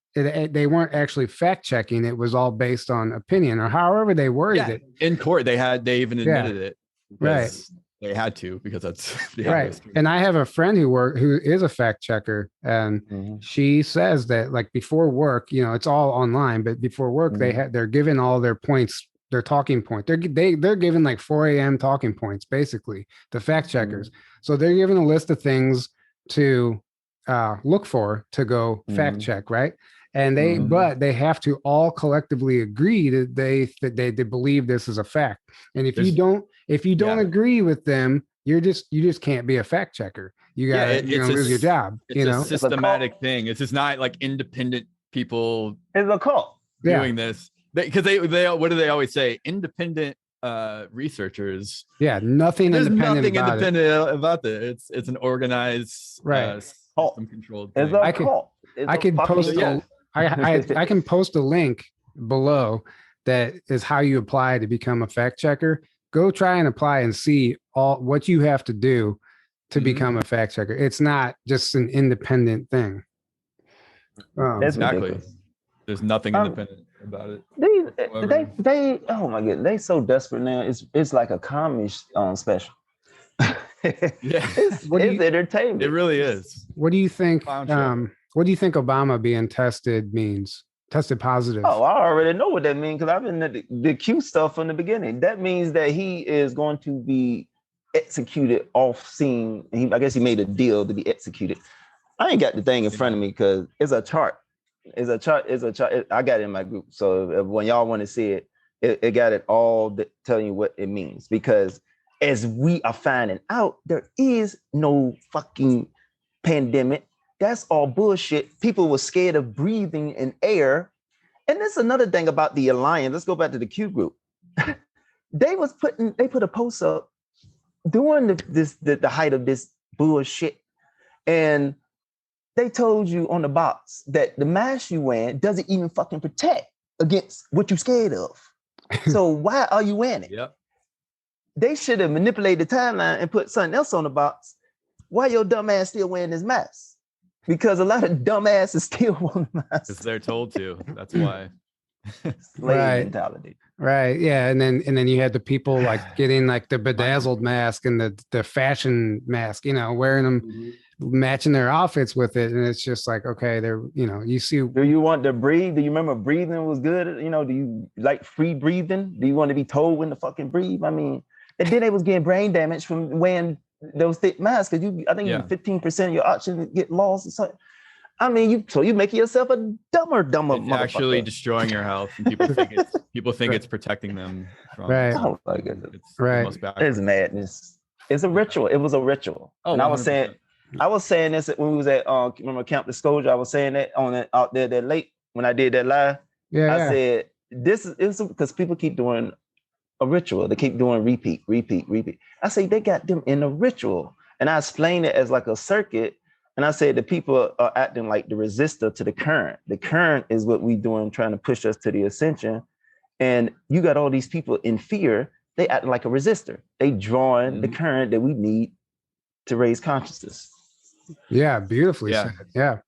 actually fact checking. It was all based on opinion, or however they worded it. In court, they even admitted it. Right. They had to, because that's right. And I have a friend who is a fact checker, and she says that, like, before work, it's all online, but before work they're given all their points, their talking point. They're given like 4 a.m. talking points, basically, the fact checkers. So they're given a list of things to look for to go fact check, right? And but they have to all collectively agree that they believe this is a fact. And if you don't agree with them, you just can't be a fact checker. You got to lose your job. It's a systematic thing. It's just not like independent people It's a cult. doing this because they what do they always say? Independent researchers. Yeah, nothing There's independent nothing about it. independent about this. It's an organized, Right. system controlled It's thing. a cult. I could post I can post a link below that is how you apply to become a fact checker. Go try and apply and see all what you have to do to become a fact checker. It's not just an independent thing. Exactly. Ridiculous. There's nothing independent about it. They oh my god, they so desperate now. It's like a comedy special. It's entertainment. It really is. What do you think? What do you think Obama being tested means? Tested positive. Oh, I already know what that means because I've been at the Q stuff from the beginning. That means that he is going to be executed off scene. I guess he made a deal to be executed. I ain't got the thing in front of me because it's a chart. It's a chart. I got it in my group. So when y'all want to see it, it got it all telling you what it means. Because as we are finding out, there is no fucking pandemic. That's all bullshit. People were scared of breathing in air. And there's another thing about the alliance. Let's go back to the Q group. They put a post up during the height of this bullshit. And they told you on the box that the mask you wearing doesn't even fucking protect against what you're scared of. So why are you wearing it? Yep. They should have manipulated the timeline and put something else on the box. Why your dumb ass still wearing this mask? Because a lot of dumb asses still want masks. Because they're told to. That's why. Slave mentality. Right. Yeah. And then you had the people like getting like the bedazzled mask and the fashion mask, wearing them, matching their outfits with it. And it's just like, okay, they're, you see. Do you want to breathe? Do you remember breathing was good? Do you like free breathing? Do you want to be told when to fucking breathe? I mean, and then they was getting brain damage from wearing those thick masks because I think 15% of your oxygen get lost or something. I mean, you make yourself a dumber it's actually destroying your health, and people think it's protecting them from Oh my goodness. It's madness. It's a ritual. It was a ritual. Oh, and I was saying this when we was at remember Camp Disclosure. I was saying that out there that late when I did that live. I said this is because people keep doing a ritual. They keep doing repeat. I say they got them in a ritual, and I explained it as like a circuit. And I said the people are acting like the resistor to the current. The current is what we doing, trying to push us to the ascension. And you got all these people in fear. They acting like a resistor. They drawing the current that we need to raise consciousness. Yeah, beautifully said. Yeah.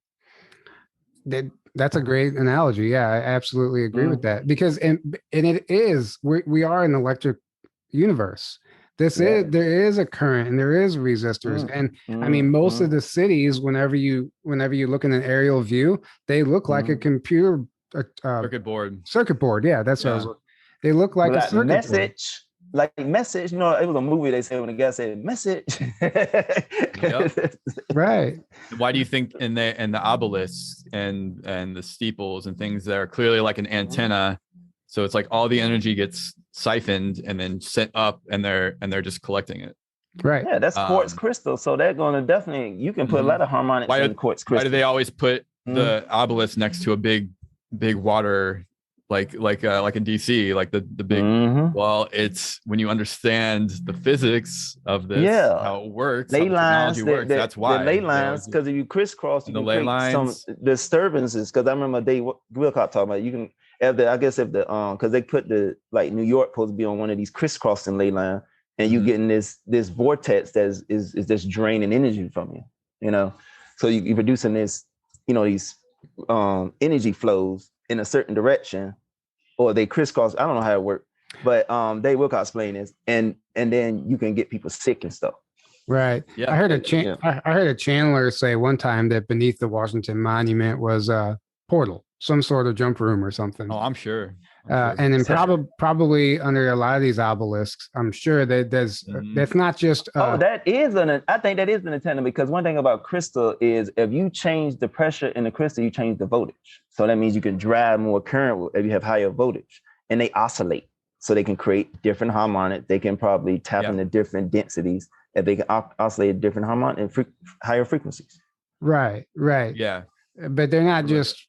That's a great analogy. Yeah, I absolutely agree with that. Because and it is, we are an electric universe. There is a current and there is resistors. And I mean, most of the cities, whenever you look in an aerial view, they look like a computer circuit board. Yeah, that's what I was looking. They look like a circuit message board. Like message, it was a movie they said when the guy said message. Right. Why do you think in the obelisks and the steeples and things that are clearly like an antenna? So it's like all the energy gets siphoned and then sent up, and they're just collecting it. Right. Yeah, that's quartz crystal. So they're going to you can put a lot of harmonics in quartz crystal. Why do they always put the obelisk next to a big water, like in DC, like the big? Well, it's when you understand the physics of this, how it works, how the technology works. That's why the ley lines, because if you crisscross, you the can ley create lines, some disturbances. Because I remember Dave Wilcott talking about you can. Because they put New York supposed to be on one of these crisscrossing ley line, and you getting this vortex that is just draining energy from you, So you're producing this, these energy flows in a certain direction, or they crisscross. I don't know how it works, but Dave Wilcott explain this, and then you can get people sick and stuff. Right. Yeah. I heard a channeler say one time that beneath the Washington Monument was a portal, some sort of jump room or something. Oh, I'm sure. And then probably under a lot of these obelisks, I'm sure that that's not just. I think that is an antenna, because one thing about crystal is if you change the pressure in the crystal, you change the voltage. So that means you can drive more current if you have higher voltage, and they oscillate. So they can create different harmonics. They can probably tap into different densities, and they can oscillate at different harmonic and higher frequencies. Right. Yeah. But they're not just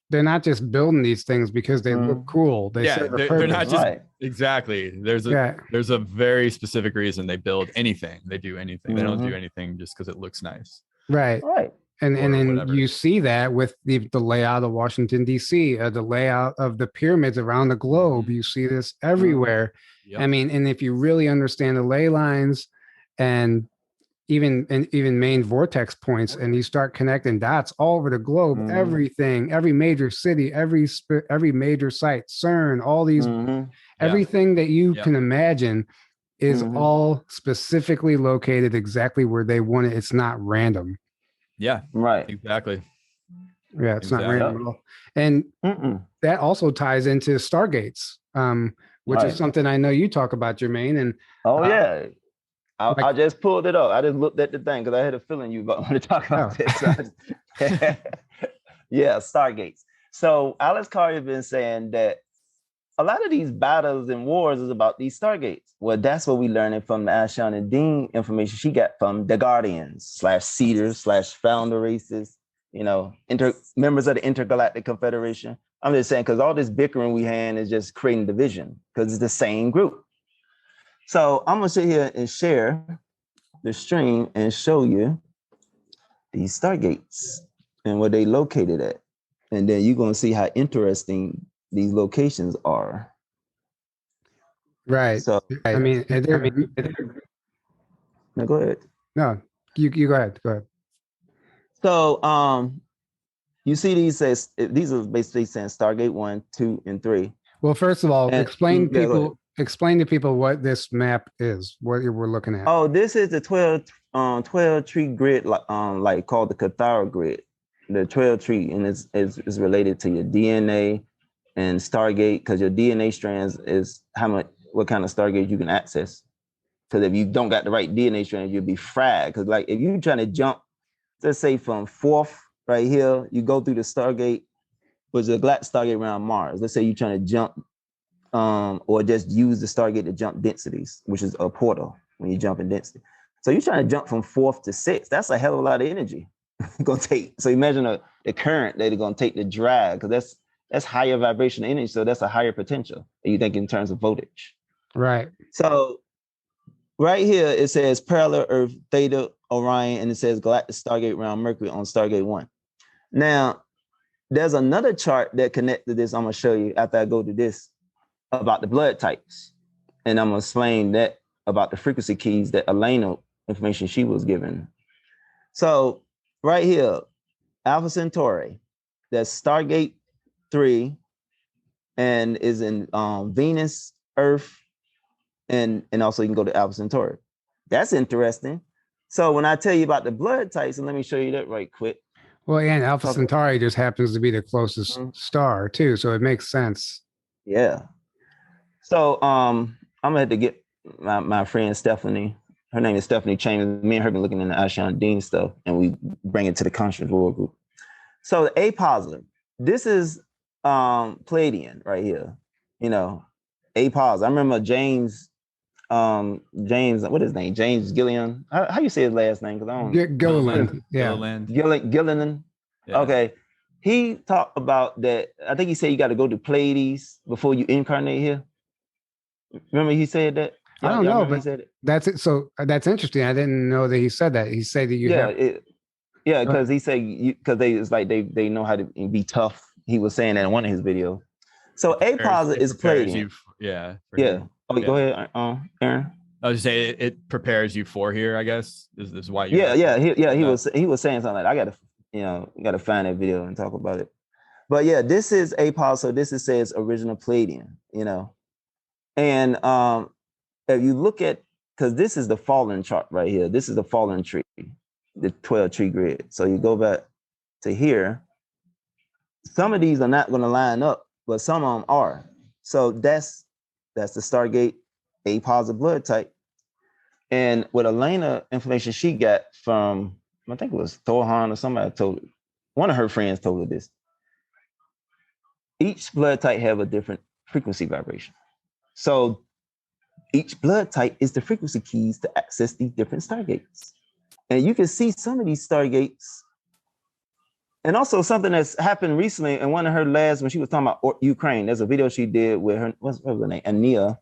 building these things because they look cool. They serve a they're purpose. not just exactly. There's a very specific reason they build anything. They do anything. They don't do anything just because it looks nice. Right. And then whatever. you see that with the layout of Washington, D.C., the layout of the pyramids around the globe. You see this everywhere. Yep. I mean, and if you really understand the ley lines and even main vortex points, and you start connecting dots all over the globe, everything, every major city, every major site, CERN, all these, everything that you can imagine is all specifically located exactly where they want it. It's not random. Yeah, right. Exactly. Yeah, it's not random at all. And that also ties into Stargates, which is something I know you talk about, Jermaine. And I just pulled it up. I just looked at the thing because I had a feeling you want to talk about this. Stargates. So Alex Carrier's been saying that a lot of these battles and wars is about these Stargates. Well, that's what we learning from the Ashayana Dean information she got from the Guardians / Seeders / founder races, members of the Intergalactic Confederation. I'm just saying, because all this bickering we had is just creating division because it's the same group. So I'm gonna sit here and share the stream and show you these Stargates and where they located at. And then you're gonna see how interesting these locations are. Right. So I mean, no, go ahead. No, you go ahead. Go ahead. So you see these are basically saying Stargate 1, 2, and 3. Well, first of all, explain to people what this map is, what we're looking at. Oh, this is the 12 tree grid, like called the Cathara grid. The 12 tree, and it's related to your DNA and Stargate, because your DNA strands is what kind of Stargate you can access. Because if you don't got the right DNA strand, you'll be fragged. Because like if you're trying to jump, let's say from 4th right here, you go through the Stargate, which is a galactic Stargate around Mars. Let's say you're trying to jump, or just use the Stargate to jump densities, which is a portal when you jump in density. So you're trying to jump from 4th to 6th. That's a hell of a lot of energy. Gonna take. So imagine the current that they're gonna take the drag, because that's higher vibration energy. So that's a higher potential. You think in terms of voltage. Right. So right here it says parallel Earth, Theta, Orion, and it says galactic Stargate around Mercury on Stargate 1. Now, there's another chart that connected this. I'm gonna show you after I go to this about the blood types, and I'm gonna explain that about the frequency keys that Elena information she was given. So right here, Alpha Centauri, that's Stargate 3, and is in Venus, Earth, and also you can go to Alpha Centauri. That's interesting. So when I tell you about the blood types, and let me show you that right quick. Well, and Alpha Centauri just happens to be the closest star too, so it makes sense. Yeah. So I'm gonna have to get my friend Stephanie. Her name is Stephanie Chambers. Me and her been looking in the Ashayana Dean stuff, and we bring it to the conscious world group. So the A positive. This is Palladian right here. A positive. I remember James, what is his name? James Gillian. How you say his last name? Because I don't. Gilliland. Yeah. Gilliland. Yeah. Okay. He talked about that. I think he said you got to go to Pleiades before you incarnate here. Remember he said that? I don't know, but that's it. So that's interesting. I didn't know that he said that. He said that you because he said because they know how to be tough. He was saying that in one of his videos. So A positive is Palladian. Yeah. Go ahead, Aaron. I was just saying it prepares you for here, I guess. This is why you he was saying something like I gotta find that video and talk about it. But yeah, this is A positive. So this says original Palladian, and if you look at, because this is the fallen chart right here, this is the fallen tree, the 12 tree grid. So you go back to here, some of these are not going to line up, but some of them are. So that's the Stargate A positive blood type. And with Elena information she got from, I think it was Thorhan or somebody told her, one of her friends told her this. Each blood type have a different frequency vibration. So each blood type is the frequency keys to access these different Stargates. And you can see some of these Stargates And also something that's happened recently, and one of her last, when she was talking about Ukraine, there's a video she did with her, what's her name, Ania,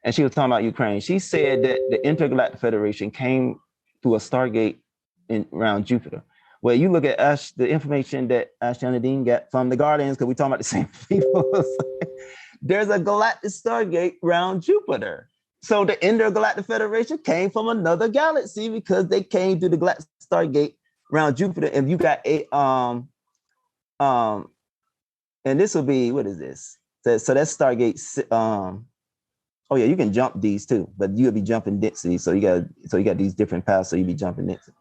and she was talking about Ukraine. She said that the Intergalactic Federation came through a Stargate around Jupiter. Well, you look at the information that Ashayana Dean got from the Guardians, because we're talking about the same people. There's a galactic Stargate around Jupiter. So the Intergalactic Federation came from another galaxy because they came through the galactic Stargate around Jupiter. And you got and this will be, what is this? So that's Stargate. Oh yeah, you can jump these too, but you'll be jumping density. So you got these different paths. So you be jumping density.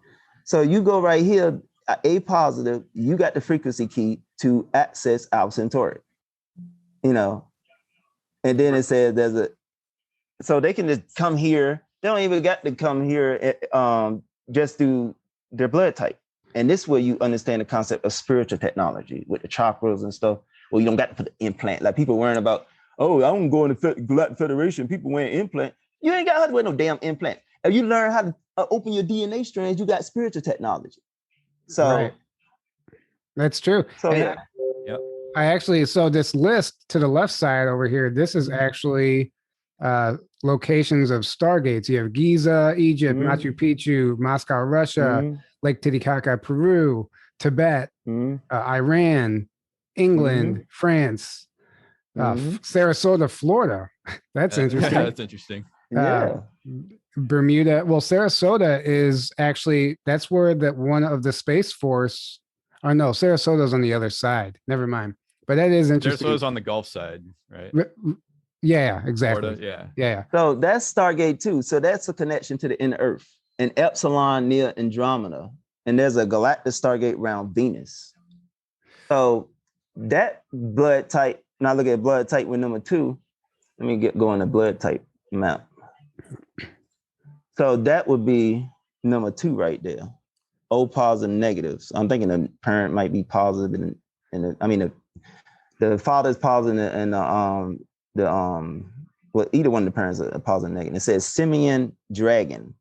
So you go right here, A positive. You got the frequency key to access Alpha Centauri. You know, and then it says so they can just come here. They don't even got to come here just through their blood type. And this way you understand the concept of spiritual technology with the chakras and stuff. Well, you don't got to put the implant. Like people worrying about, oh, I don't go in the Galactic Federation, people wearing implant. You ain't got to wear no damn implant. If you learn how to open your DNA strands, you got spiritual technology. So right. That's true. So and yeah. Yep. I actually, so this list to the left side over here, this is actually locations of Stargates. You have Giza, Egypt, Machu Picchu, Moscow, Russia, Lake Titicaca, Peru, Tibet, Iran, England, France, Sarasota, Florida. That's interesting. That's interesting. Yeah. Bermuda. Well, Sarasota is actually, that's where one of the Space Force, oh no, Sarasota's on the other side. Never mind. But that is interesting. Sarasota's on the Gulf side, right? Yeah, exactly. Florida, yeah. So that's Stargate 2. So that's a connection to the inner Earth. And Epsilon near Andromeda. And there's a galactic Stargate around Venus. So that blood type, now look at blood type with number 2. Let me go on the blood type map. So that would be number 2 right there. O positive negatives. I'm thinking the parent might be positive the father's positive and well, either one of the parents are positive and negative. It says Simian dragon.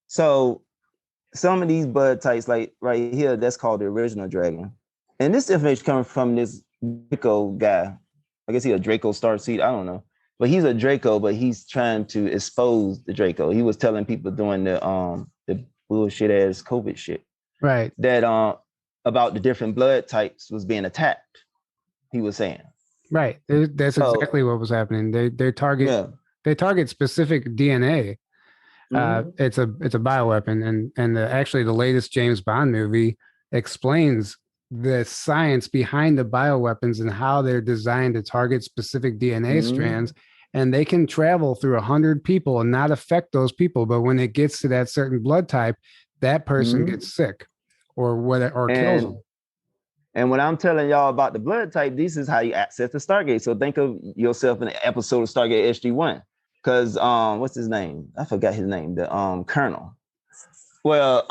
So some of these blood types, like right here, that's called the original dragon. And this information coming from this Draco guy. I guess he's a Draco starseed. I don't know. But he's a Draco, but he's trying to expose the Draco. He was telling people during the bullshit ass COVID shit. Right. That about the different blood types was being attacked. He was saying. Right. That's exactly what was happening. They target specific DNA. It's a bioweapon, and actually the latest James Bond movie explains the science behind the bioweapons and how they're designed to target specific DNA strands, and they can travel through 100 people and not affect those people. But when it gets to that certain blood type, that person gets sick or kills them. And when I'm telling y'all about the blood type, this is how you access the Stargate. So think of yourself in an episode of Stargate SG-1. Because what's his name? I forgot his name. The Colonel. Well,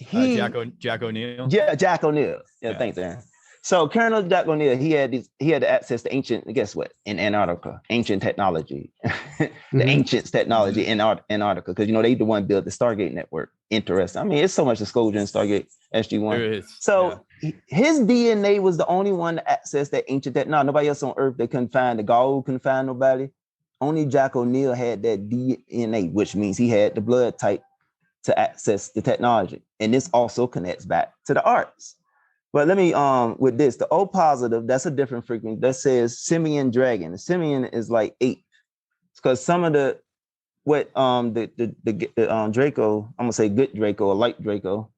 Jack O'Neill. Yeah, Jack O'Neill. Yeah, thanks, Aaron. So Colonel Jack O'Neill, he had access to ancient, guess what? In Antarctica, ancient technology, the ancients technology in Antarctica, because they the one built the Stargate network. Interesting. I mean, it's so much disclosure in Stargate SG-1. So his DNA was the only one to access that ancient technology. Nobody else on Earth, they couldn't find, the Gaul couldn't find nobody. Only Jack O'Neill had that DNA, which means he had the blood type to access the technology. And this also connects back to the Arks. But let me, with this, the O positive, that's a different frequency. That says Simian dragon. The Simian is like 8. Because some of the Draco, I'm gonna say good Draco or light Draco,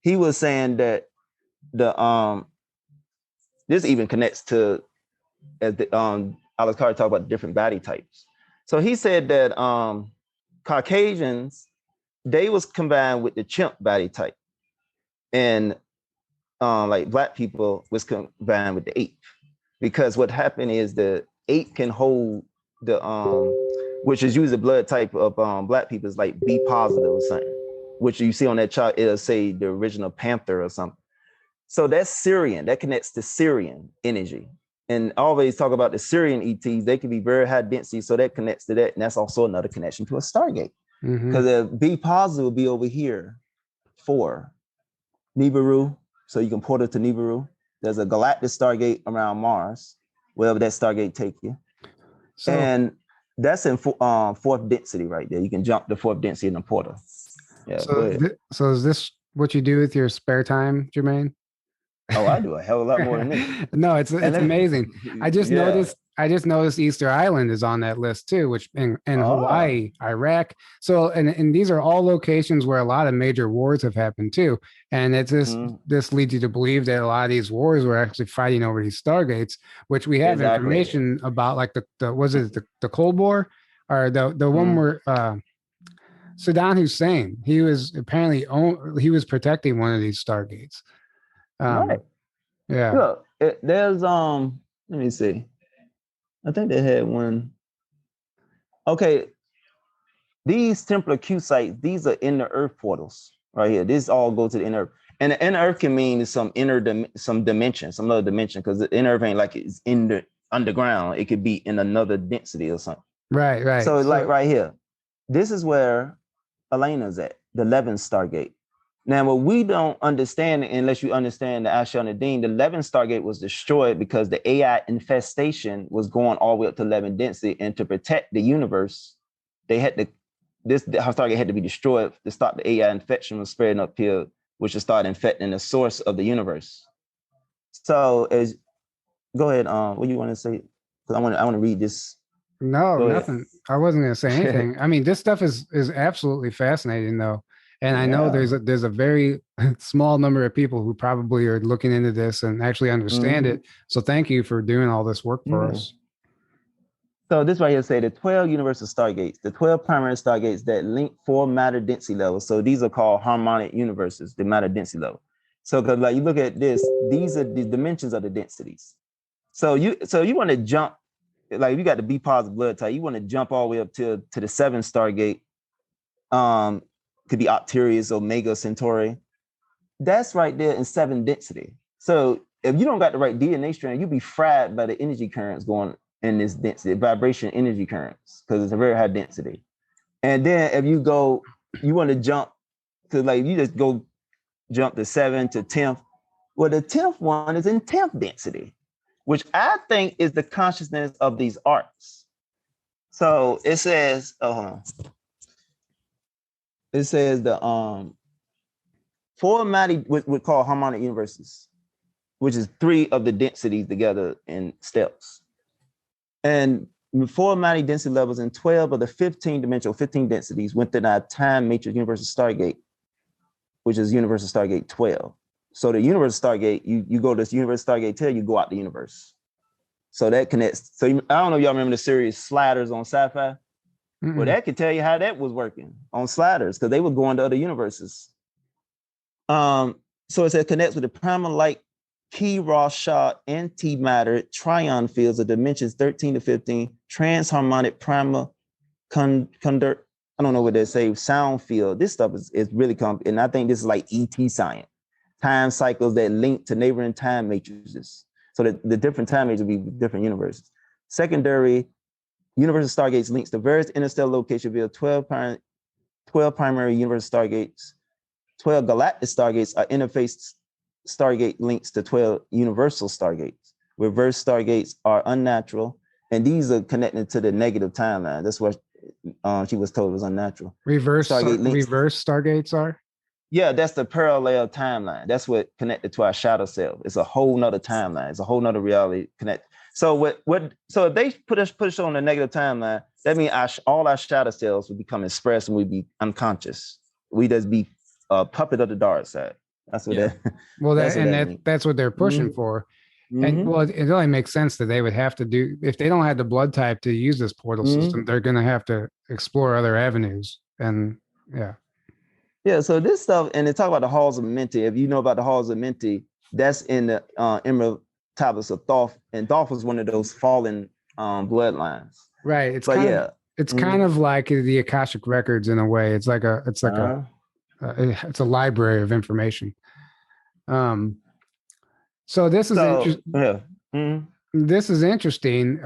he was saying that this even connects to, as the Alex Carter talked about different body types. So he said that Caucasians, they was combined with the chimp body type, and like black people was combined with the ape, because what happened is the ape can hold the which is usually the blood type of black people is like B positive or something, which you see on that chart, it'll say the original panther or something. So that's Syrian, that connects to Syrian energy. And I always talk about the Syrian ETs, they can be very high density, so that connects to that. And that's also another connection to a Stargate. Because the B positive will be over here for Nibiru, so you can portal to Nibiru. There's a galactic Stargate around Mars, wherever that Stargate take you. So, And that's in fourth density right there. You can jump the fourth density in the portal. Yeah, go ahead. So is this what you do with your spare time, Jermaine? Oh, I do a hell of a lot more than this. No, it's amazing. I just noticed Easter Island is on that list too, which in Hawaii, Iraq. So and these are all locations where a lot of major wars have happened too. And it's this leads you to believe that a lot of these wars were actually fighting over these Stargates, which we have information about, like the Cold War, or the one where Saddam Hussein, he was apparently he was protecting one of these Stargates. Right. Yeah. Look, there's let me see. I think they had one. Okay. These Templar Q sites, these are inner Earth portals right here. This all go to the inner Earth. And the inner Earth can mean some dimension, some other dimension, because the inner Earth ain't like it's in the underground. It could be in another density or something. Right. So like right here, this is where Elena's at, the 11th Stargate. Now, what we don't understand, unless you understand the Ashayana Dean, the 11th Stargate was destroyed because the AI infestation was going all the way up to 11 density, and to protect the universe, they had to. The Stargate had to be destroyed to stop the AI infection from spreading up here, which will start infecting the source of the universe. So, go ahead. What do you want to say? Because I want to read this. No, nothing. I wasn't going to say anything. I mean, this stuff is absolutely fascinating, though. And I know there's a very small number of people who probably are looking into this and actually understand it. So thank you for doing all this work for us. So this right here say the 12 universal stargates, the 12 primary stargates that link 4 matter density levels. So these are called harmonic universes, the matter density level. So because like you look at this, these are the dimensions of the densities. So you want to jump, like you got the B positive blood type, you want to jump all the way up to the 7th stargate. Could be Octarius, Omega Centauri. That's right there in 7 density. So if you don't got the right DNA strand, you'll be fried by the energy currents going in this density, vibration energy currents, because it's a very high density. And then if you want to jump to, like, you just go jump to 7 to 10th. Well, the 10th one is in 10th density, which I think is the consciousness of these arcs. So it says, it says the 4 mighty we call harmonic universes, which is 3 of the densities together in steps. And 4 mighty density levels and 12 of the 15 densities within our time matrix universal stargate, which is universal stargate 12. So the universal stargate, you go to this universal stargate 12, you go out the universe. So that connects. So I don't know if y'all remember the series Sliders on Sci-Fi. Well, that could tell you how that was working on Sliders, because they were going to other universes. So it says connects with the primal light key Rorschach antimatter trion fields of dimensions 13 to 15, transharmonic primal conduct. I don't know what they say, sound field. This stuff is really complicated. And I think this is like ET science. Time cycles that link to neighboring time matrices. So that the different time matrices will be different universes. Secondary universal stargates links to various interstellar locations via 12 primary universal stargates. 12 galactic stargates are interface stargate links to 12 universal stargates. Reverse stargates are unnatural, and these are connected to the negative timeline. That's what she was told was unnatural. Reverse stargates are? Yeah, that's the parallel timeline. That's what connected to our shadow self. It's a whole nother timeline. It's a whole nother reality connected. So so if they put us on the negative timeline, that means all our shadow selves would become expressed and we'd be unconscious. We just be a puppet of the dark side. That's what that's what they're pushing for. And well, it only makes sense that they would have to do, if they don't have the blood type to use this portal system, they're going to have to explore other avenues. And yeah. So this stuff, and they talk about the halls of Menti. If you know about the halls of Menti, that's in the Emerald Tablets of Thoth, and Thoth was one of those fallen bloodlines. Right. It's kind of like the Akashic records in a way. It's like it's a library of information. So this is interesting. This is interesting.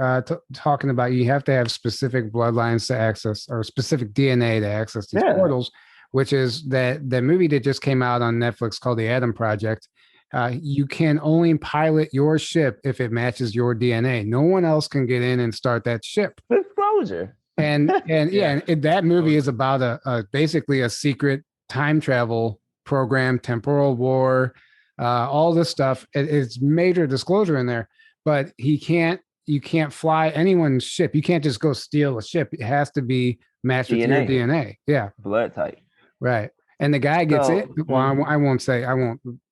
Talking about, you have to have specific bloodlines to access, or specific DNA to access these portals, which is that the movie that just came out on Netflix called The Adam Project. You can only pilot your ship if it matches your DNA. No one else can get in and start that ship. Disclosure. And that movie is about basically a secret time travel program, temporal war, all this stuff. It's major disclosure in there, but you can't fly anyone's ship. You can't just go steal a ship. It has to be matched with your DNA. Yeah. Blood type. Right. And the guy gets it. Well, I won't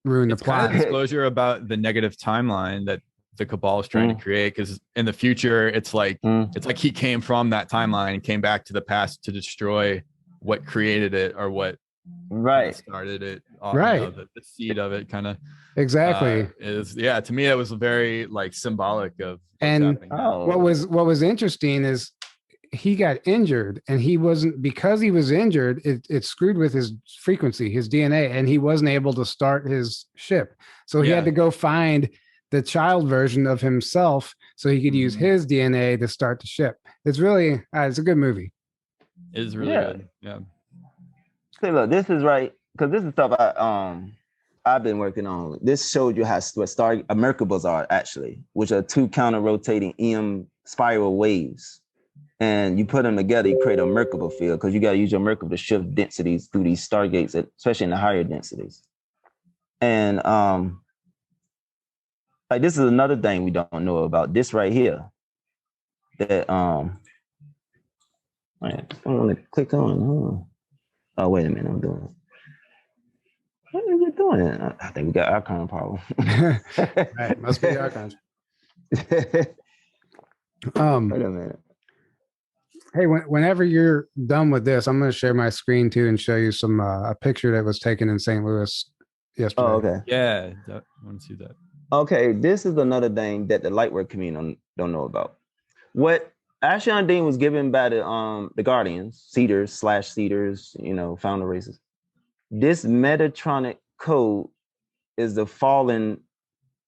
ruin the plot. Kind of disclosure about the negative timeline that the Cabal is trying to create, because in the future it's like he came from that timeline and came back to the past to destroy what created it, or what started it off, right. The seed of it kind of exactly to me it was very like symbolic of and what was interesting is he got injured, and he wasn't, because he was injured, it screwed with his frequency, his DNA, and he wasn't able to start his ship. So he had to go find the child version of himself so he could use his DNA to start the ship. It's really, it's a good movie. It is really good. Yeah. See, look, this is right, because this is stuff I've been working on. This showed you how what Merkables are actually, which are two counter-rotating EM spiral waves. And you put them together, you create a Merkaba field, because you got to use your Merkaba to shift densities through these stargates, especially in the higher densities. And like, this is another thing we don't know about. This right here, that I want to click on. Oh, wait a minute, I'm doing it. What are you doing? I think we got Archon problem. Right, must be Archons. Wait a minute. Hey, whenever you're done with this, I'm going to share my screen too and show you some a picture that was taken in St. Louis yesterday. Oh, okay. Yeah, I want to see that. Okay, this is another thing that the Lightwork community don't know about. What Ashayana Dean was given by the Guardians, Cedars, founder races. This Metatronic code is the fallen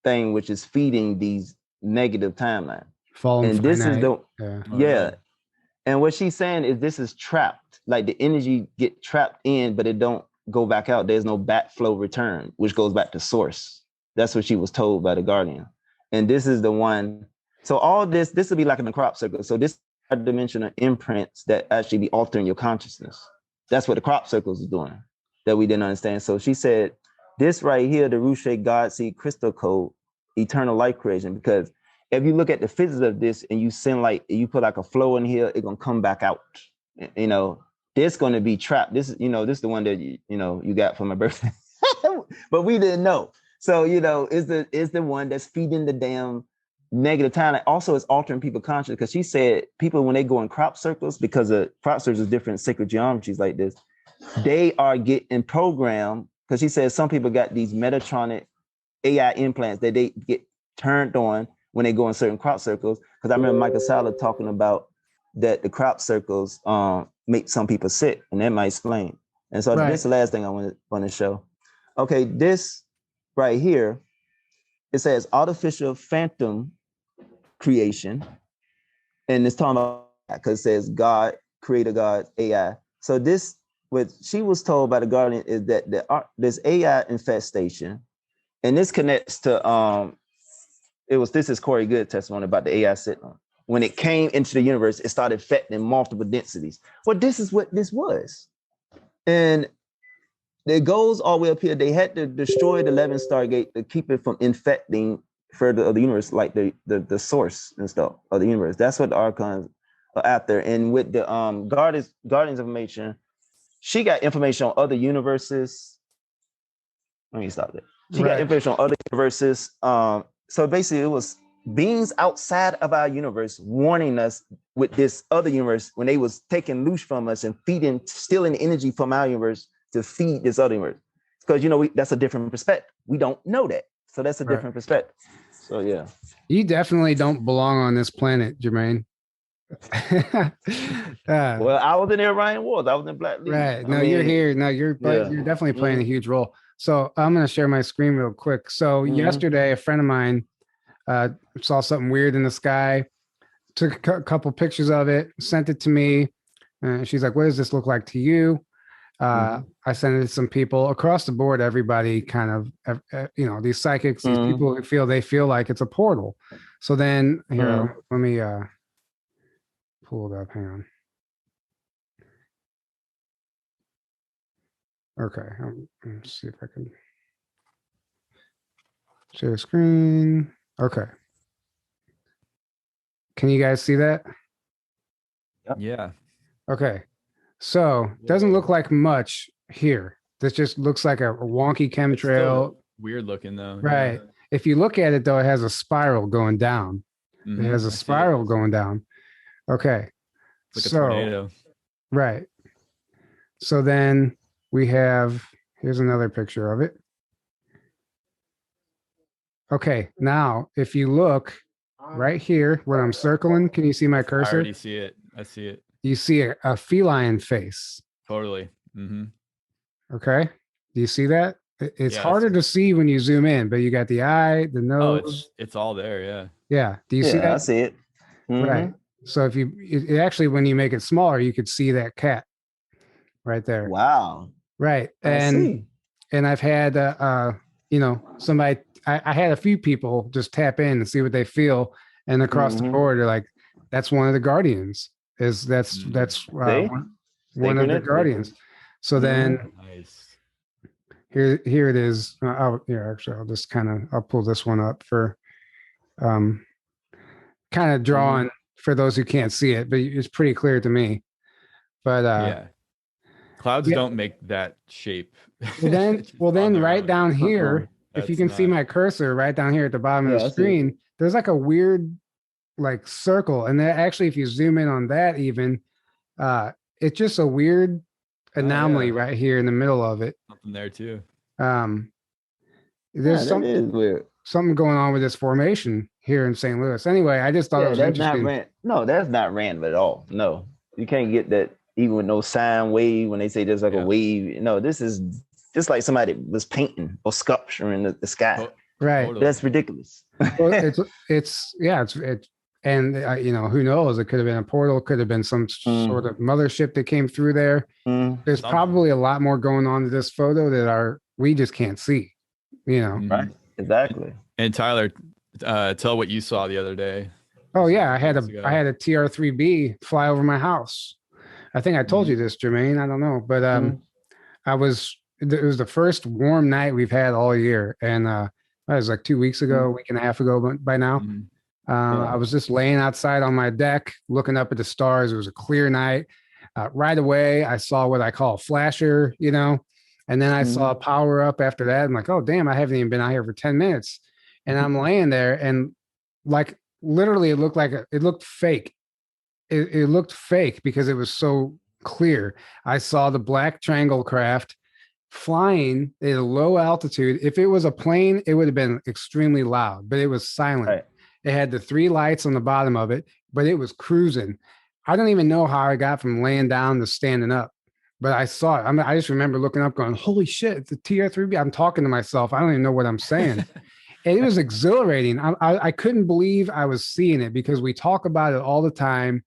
thing which is feeding these negative timelines. And this is the And what she's saying is this is trapped. Like, the energy get trapped in, but it don't go back out. There's no backflow return, which goes back to source. That's what she was told by the Guardian. And this is the one. So all this will be like in the crop circle. So this are dimensional imprints that actually be altering your consciousness. That's what the crop circles is doing that we didn't understand. So she said, this right here, the Ruche God Seed Crystal Code, eternal life creation, because if you look at the physics of this and you send like, you put like a flow in here, it's going to come back out. This going to be trapped. This is the one that, you got from my birthday, but we didn't know. So, is the one that's feeding the damn negative time. Also, it's altering people's consciousness, because she said people, when they go in crop circles, because of crop circles is different sacred geometries like this, they are getting programmed, because she says some people got these Metatronic AI implants that they get turned on when they go in certain crop circles. Because I remember Michael Sala talking about that the crop circles make some people sick, and that might explain. And so This is the last thing I want to show. Okay, this right here, it says artificial phantom creation, and it's talking about, because it says God, creator God, AI. So this, what she was told by the Guardian, is that this AI infestation, and this connects to this is Corey Good testimony about the AI sitting on. When it came into the universe, it started affecting multiple densities. Well, this is what this was. And it goes all the way up here. They had to destroy the 11 Stargate to keep it from infecting further of the universe, like the source and stuff of the universe. That's what the Archons are after. And with the Guardians information, she got information on other universes. Let me stop there. She got information on other universes. So basically, it was beings outside of our universe warning us with this other universe when they was taking loose from us and stealing energy from our universe to feed this other universe. Because, that's a different perspective. We don't know that. So that's a different perspective. So, yeah. You definitely don't belong on this planet, Jermaine. Well, I was in the Orion Wars. I was in Black League. Right. No, you're here. No, you're definitely playing a huge role. So I'm going to share my screen real quick. So yesterday, a friend of mine saw something weird in the sky, took a couple pictures of it, sent it to me. She's like, what does this look like to you? I sent it to some people across the board. Everybody kind of, these psychics, these people who feel like it's a portal. So then here, let me pull it up. Hang on. Okay, let's see if I can share screen. Okay. Can you guys see that? Yeah. Okay. So doesn't look like much here. This just looks like a wonky chemtrail. Weird looking though. Right. Yeah. If you look at it though, it has a spiral going down. It has a spiral going down. Okay. It's like a tornado. Right. So then here's another picture of it. Okay. Now, if you look right here where I'm circling, can you see my cursor? I already see it. I see it. You see a feline face. Totally. Okay. Do you see that? It's Yeah, harder to see when you zoom in, but you got the eye, the nose. It's all there. Yeah. Yeah. Do you see that? I see it. Right. So if it actually, when you make it smaller, you could see that cat right there. Wow. Right. And I've had, somebody, I had a few people just tap in and see what they feel. And across the board, they're like, that's one of the guardians. That's one of the guardians. So then here it is. I'll just I'll pull this one up for kind of drawing for those who can't see it, but it's pretty clear to me. But clouds don't make that shape. Well then right down here, if you can see my cursor right down here at the bottom of the screen, there's like a weird like circle. And then actually, if you zoom in on that even, it's just a weird anomaly right here in the middle of it. Something there too. There's something going on with this formation here in St. Louis. Anyway, I just thought it was interesting. No, that's not random at all. No, you can't get that even with no sine wave when they say there's like a wave. No, this is just like somebody was painting or sculpturing the sky. Right. Totally. That's ridiculous. Well, it's and who knows? It could have been a portal, could have been some sort of mothership that came through there. There's probably a lot more going on to this photo that we just can't see. Right? Exactly. And Tyler, tell what you saw the other day. Oh yeah, I had a TR3B fly over my house. I think I told you this, Jermaine. I don't know, but it was the first warm night we've had all year, and that was like 2 weeks ago, a week and a half ago by now. I was just laying outside on my deck, looking up at the stars. It was a clear night. Right away, I saw what I call a flasher, and then I saw a power up after that. I'm like, oh, damn, I haven't even been out here for 10 minutes. And I'm laying there, and like literally it looked fake. It looked fake because it was so clear. I saw the black triangle craft flying at a low altitude. If it was a plane, it would have been extremely loud, but it was silent. Right. It had the 3 lights on the bottom of it, but it was cruising. I don't even know how I got from laying down to standing up, but I saw it. I just remember looking up going, holy shit, it's the TR3B. I'm talking to myself. I don't even know what I'm saying. And it was exhilarating. I couldn't believe I was seeing it because we talk about it all the time,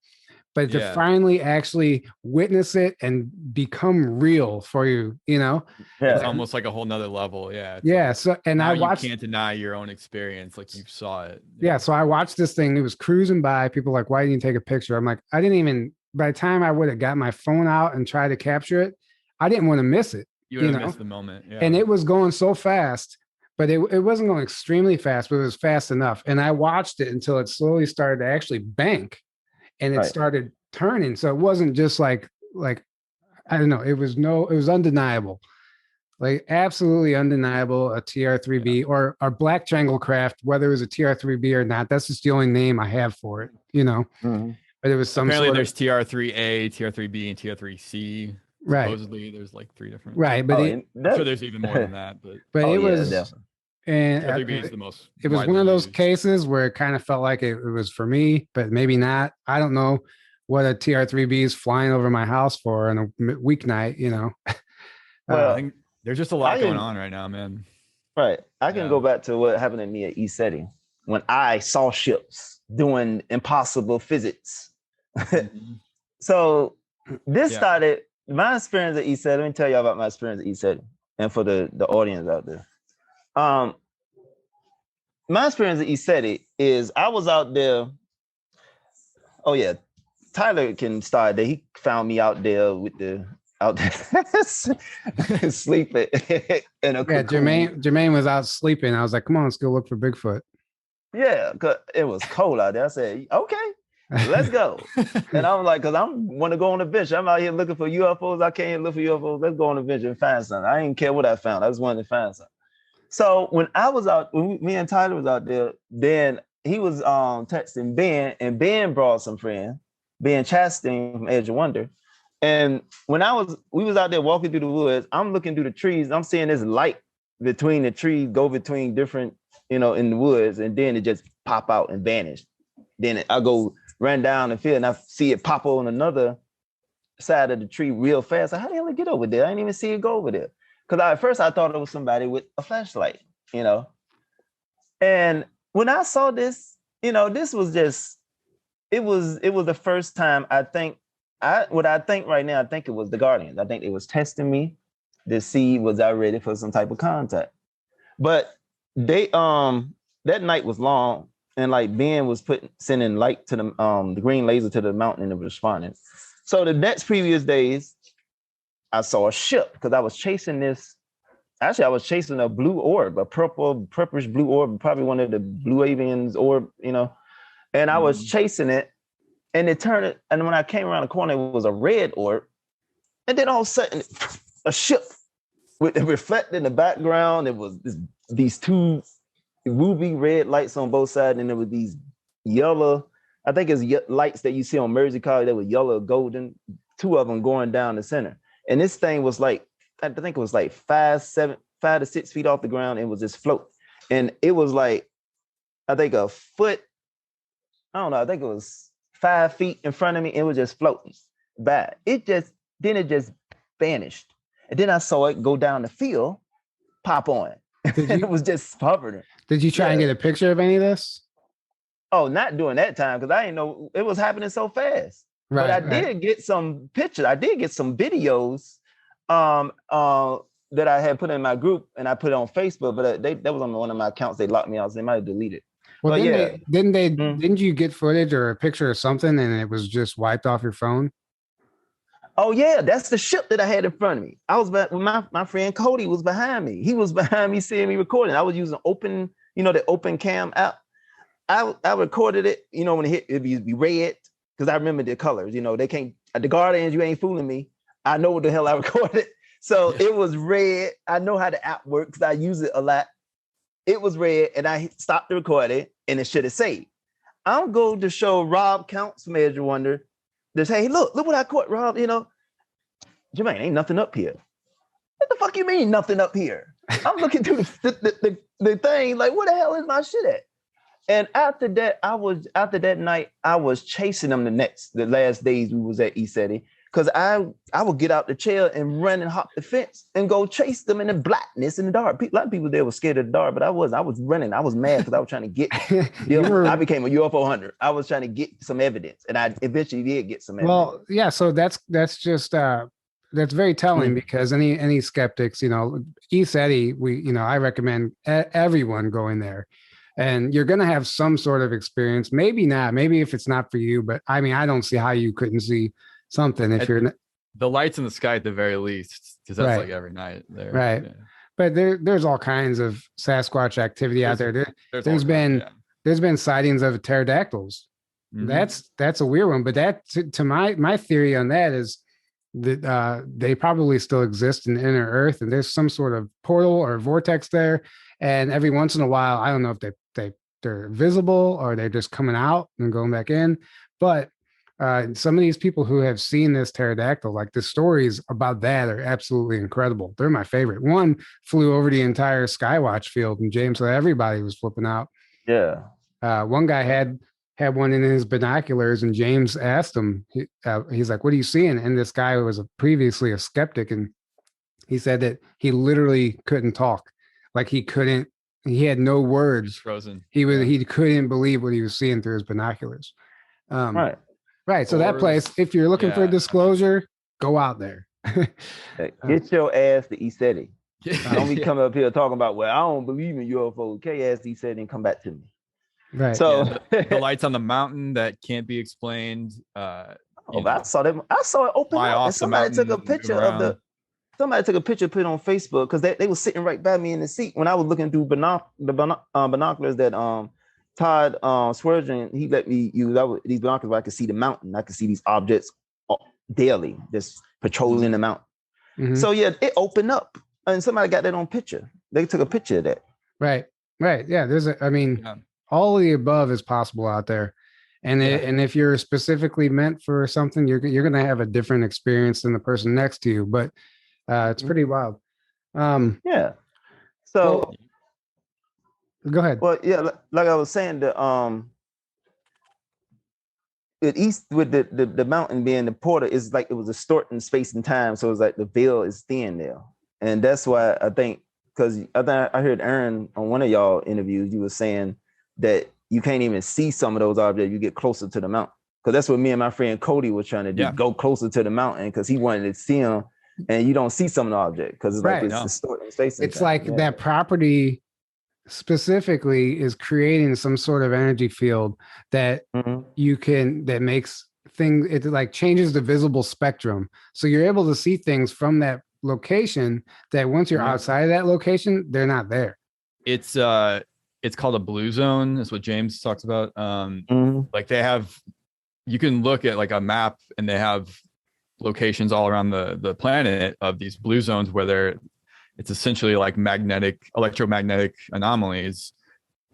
but to finally actually witness it and become real for you, it's almost like a whole nother level. Yeah. So, and now I watched, you can't deny your own experience. Like you saw it. Yeah. So I watched this thing. It was cruising by. People were like, why didn't you take a picture? I'm like, by the time I would have got my phone out and tried to capture it, I didn't want to miss it. You would have missed the moment. Yeah. And it was going so fast, but it wasn't going extremely fast, but it was fast enough. And I watched it until it slowly started to actually bank. And it started turning. So it wasn't just like, I don't know. It was undeniable. Like absolutely undeniable. A TR3B or black triangle craft, whether it was a TR3B or not, that's just the only name I have for it, but it was some apparently there's TR3A, TR3B, and TR3C. Right. Supposedly there's like 3 different. Right. But I'm sure there's even more than that, but it was, definitely. And TR3B is the most. It was one of those cases where it kind of felt like it was for me, but maybe not. I don't know what a TR3B is flying over my house for on a weeknight, Well, I think there's just a lot going on right now, man. Right. I can go back to what happened to me at East City when I saw ships doing impossible physics. So this started my experience at East City, let me tell y'all about my experience at East City, and for the audience out there. My experience at East City is I was out there. Oh yeah, Tyler can start there. He found me out there sleeping in a cocoon. Jermaine was out sleeping. I was like, come on, let's go look for Bigfoot. Yeah, cause it was cold out there. I said, okay, let's go. And I'm like, cause I want to go on a adventure. I'm out here looking for UFOs. I can't look for UFOs. Let's go on an adventure and find something. I didn't care what I found. I just wanted to find something. So when I was out, me and Tyler was out there, then he was texting Ben, and Ben brought some friend, Ben Chastain from Edge of Wonder. And when we was out there walking through the woods, I'm looking through the trees. I'm seeing this light between the trees go between different, in the woods, and then it just pop out and vanish. Then I go run down the field and I see it pop on another side of the tree real fast. Like, how the hell did it get over there? I didn't even see it go over there. Because at first I thought it was somebody with a flashlight, And when I saw this, this was just, it was the first time I think right now, I think it was the Guardians. I think it was testing me to see was I ready for some type of contact. But they that night was long, and like Ben was sending light to the green laser to the mountain, and it was responding. So the next previous days, I saw a ship because I was chasing this. Actually, I was chasing a blue orb, a purplish blue orb, probably one of the blue avians orb, And I was chasing it, and it turned it. And when I came around the corner, it was a red orb. And then all of a sudden, a ship with it reflected in the background. It was these two ruby red lights on both sides, and there were these yellow, I think it's lights that you see on Mersey College that were yellow, golden, two of them going down the center. And this thing was like, I think it was like 5 to 6 feet off the ground, and was just float. And it was like, I think a foot, I don't know, I think it was 5 feet in front of me. It was just floating by. It just vanished. And then I saw it go down the field, pop on. And it was just hovering. Did you try and get a picture of any of this? Oh, not during that time, because I didn't know it was happening so fast. Right, but I did get some pictures. I did get some videos that I had put in my group, and I put it on Facebook, but that was on one of my accounts. They locked me out, so they might have deleted. Well, didn't you get footage or a picture or something, and it was just wiped off your phone? Oh yeah, that's the ship that I had in front of me. I was my friend Cody was behind me. He was behind me seeing me recording. I was using the open cam app. I recorded it, when it hit, it'd be red, because I remember the colors. They can't, the Guardians, you ain't fooling me. I know what the hell I recorded. So it was red. I know how the app works because I use it a lot. It was red, and I stopped the recording, and it should have saved. I'm going to show Rob Counts from Edge of Wonder. They say, hey, look what I caught, Rob. Jermaine, ain't nothing up here. What the fuck you mean nothing up here? I'm looking through the thing, like, where the hell is my shit at? And after that night, I was chasing them the last days we was at East City, because I would get out the chair and run and hop the fence and go chase them in the blackness in the dark. A lot of people there were scared of the dark, but I was running. I was mad because I was trying to get, I became a UFO hunter. I was trying to get some evidence, and I eventually did get some evidence. Well, yeah, so that's just, that's very telling, because any skeptics, East City, I recommend everyone going there. And you're going to have some sort of experience. Maybe not. Maybe if it's not for you. But I mean, I don't see how you couldn't see something if you're the lights in the sky at the very least, because that's like every night there. Right. Yeah. But there's all kinds of Sasquatch activity out there. There's been sightings of pterodactyls. Mm-hmm. That's a weird one. But that to my theory on that is that they probably still exist in inner Earth, and there's some sort of portal or vortex there. And every once in a while, I don't know if they're visible or they're just coming out and going back in. But some of these people who have seen this pterodactyl, like the stories about that are absolutely incredible. They're my favorite. One flew over the entire Skywatch field, and James said everybody was flipping out. Yeah. One guy had one in his binoculars, and James asked him, he's like, what are you seeing? And this guy was previously a skeptic, and he said that he literally couldn't talk. Like he had no words. Frozen. He couldn't believe what he was seeing through his binoculars. Right. So that place, if you're looking for a disclosure, go out there. Get your ass to ECETI. Don't be Yeah. coming up here talking about, well, I don't believe in UFOs. Ask ECETI and come back to me. Right. So The lights on the mountain that can't be explained. I saw them. I saw it open fly up, off and the somebody took a mountain, picture moving of the. around. Somebody took a picture, put it on Facebook because they were sitting right by me in the seat when I was looking through binoculars that Todd Swergen, he let me use these binoculars where I could see the mountain. I could see these objects daily, just patrolling the mountain. Mhm. So yeah, it opened up, and somebody got that on picture. They took a picture of that. Right. Yeah. All of the above is possible out there. And and if you're specifically meant for something, you're going to have a different experience than the person next to you. But it's pretty wild. Yeah. So go ahead. Well, yeah, like I was saying, the east with the mountain being the portal is like it was a distorting space and time. So it's like the veil is thin there. And that's why I think, because I heard Aaron on one of y'all interviews, you were saying that you can't even see some of those objects. You get closer to the mountain. Because that's what me and my friend Cody were trying to do, go closer to the mountain because he wanted to see them. And you don't see some of the objects because it's like it's distorting space and it's time. like that property specifically is creating some sort of energy field that that makes things, it like changes the visible spectrum. So you're able to see things from that location that once you're outside of that location, they're not there. It's called a blue zone. That's what James talks about. Like they have, you can look at like a map and they have locations all around the planet of these blue zones where it's essentially like electromagnetic anomalies.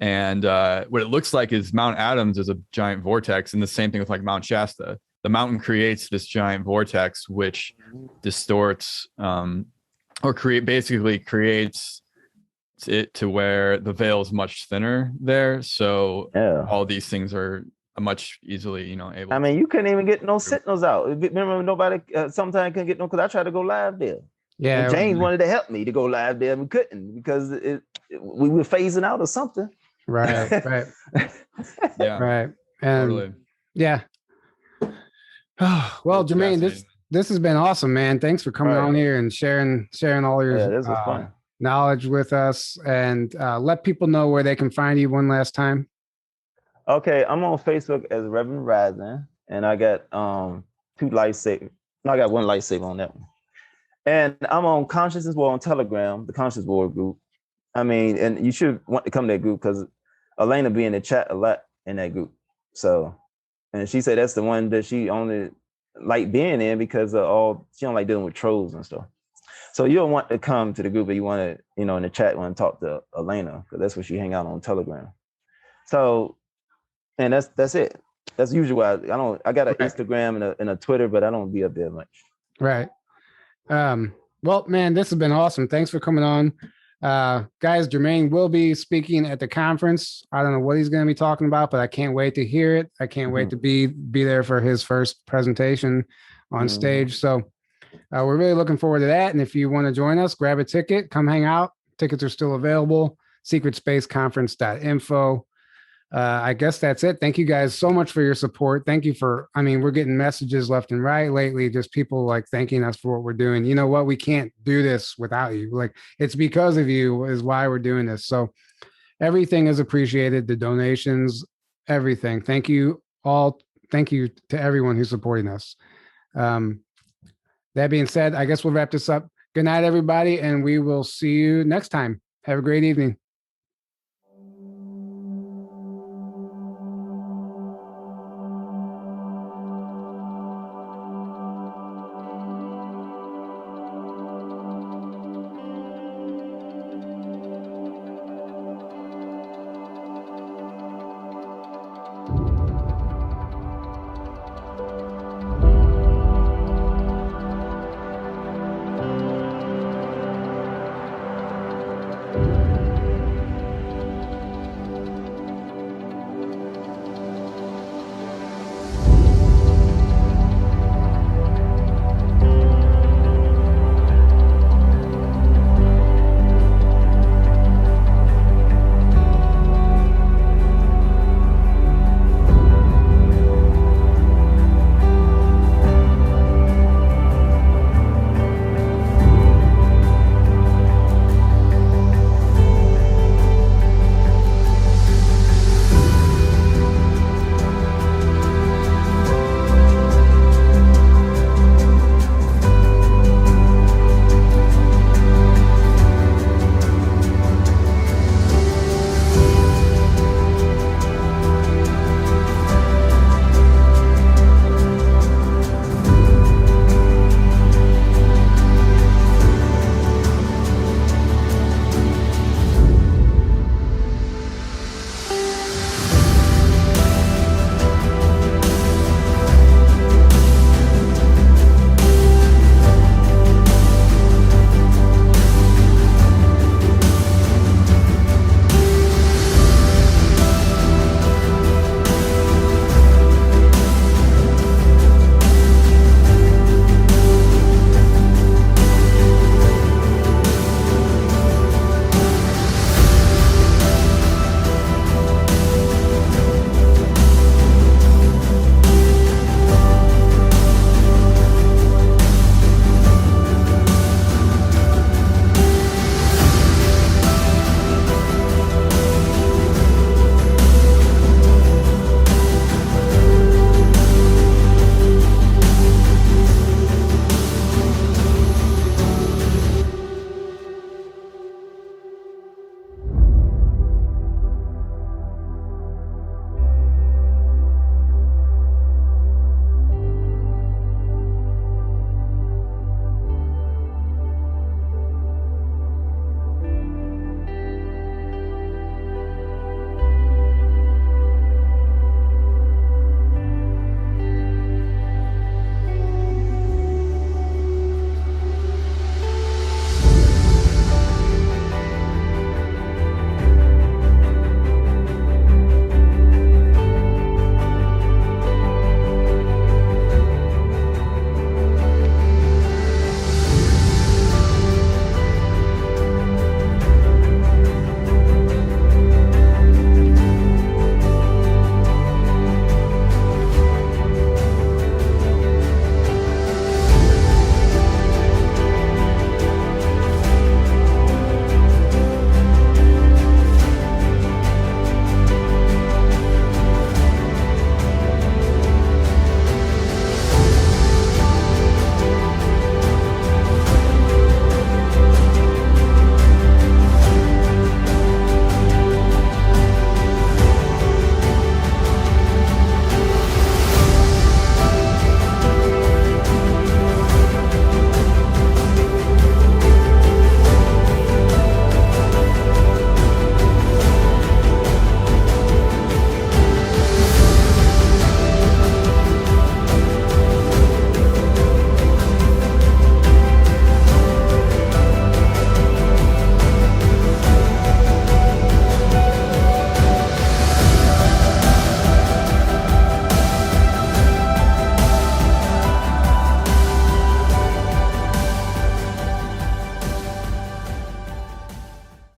And what it looks like is Mount Adams is a giant vortex, and the same thing with like Mount Shasta. The mountain creates this giant vortex which distorts or creates it to where the veil is much thinner there. So all these things are much easily, able. I mean, you couldn't even get no signals out. Remember, nobody sometimes couldn't get no, because I tried to go live there. Yeah, and James wanted to help me to go live there, and we couldn't because we were phasing out or something. Right. Yeah. Right. And totally. Yeah. Oh, well, It's Jermaine, this has been awesome, man. Thanks for coming on here and sharing all your this was fun. knowledge with us, and let people know where they can find you one last time. Okay, I'm on Facebook as Reverend Rising, and I got two lifesavers. No, I got one lifesaver on that one. And I'm on Consciousness War on Telegram, the Conscious War group. I mean, and you should want to come to that group because Elena be in the chat a lot in that group. So, and she said that's the one that she only like being in because of she don't like dealing with trolls and stuff. So you don't want to come to the group, but you want to, in the chat, want to talk to Elena because that's where she hang out on Telegram. So, and that's it. That's usually why I got an Instagram and a Twitter, but I don't be up there much. Right. Well, man, this has been awesome. Thanks for coming on. Guys, Jermaine will be speaking at the conference. I don't know what he's going to be talking about, but I can't wait to hear it. I can't wait to be there for his first presentation on stage. So we're really looking forward to that. And if you want to join us, grab a ticket, come hang out. Tickets are still available. secretspaceconference.info. I guess that's it. Thank you guys so much for your support. Thank you we're getting messages left and right lately, just people like thanking us for what we're doing. You know what? We can't do this without you. Like, it's because of you is why we're doing this. So everything is appreciated. The donations, everything. Thank you all. Thank you to everyone who's supporting us. That being said, I guess we'll wrap this up. Good night, everybody. And we will see you next time. Have a great evening.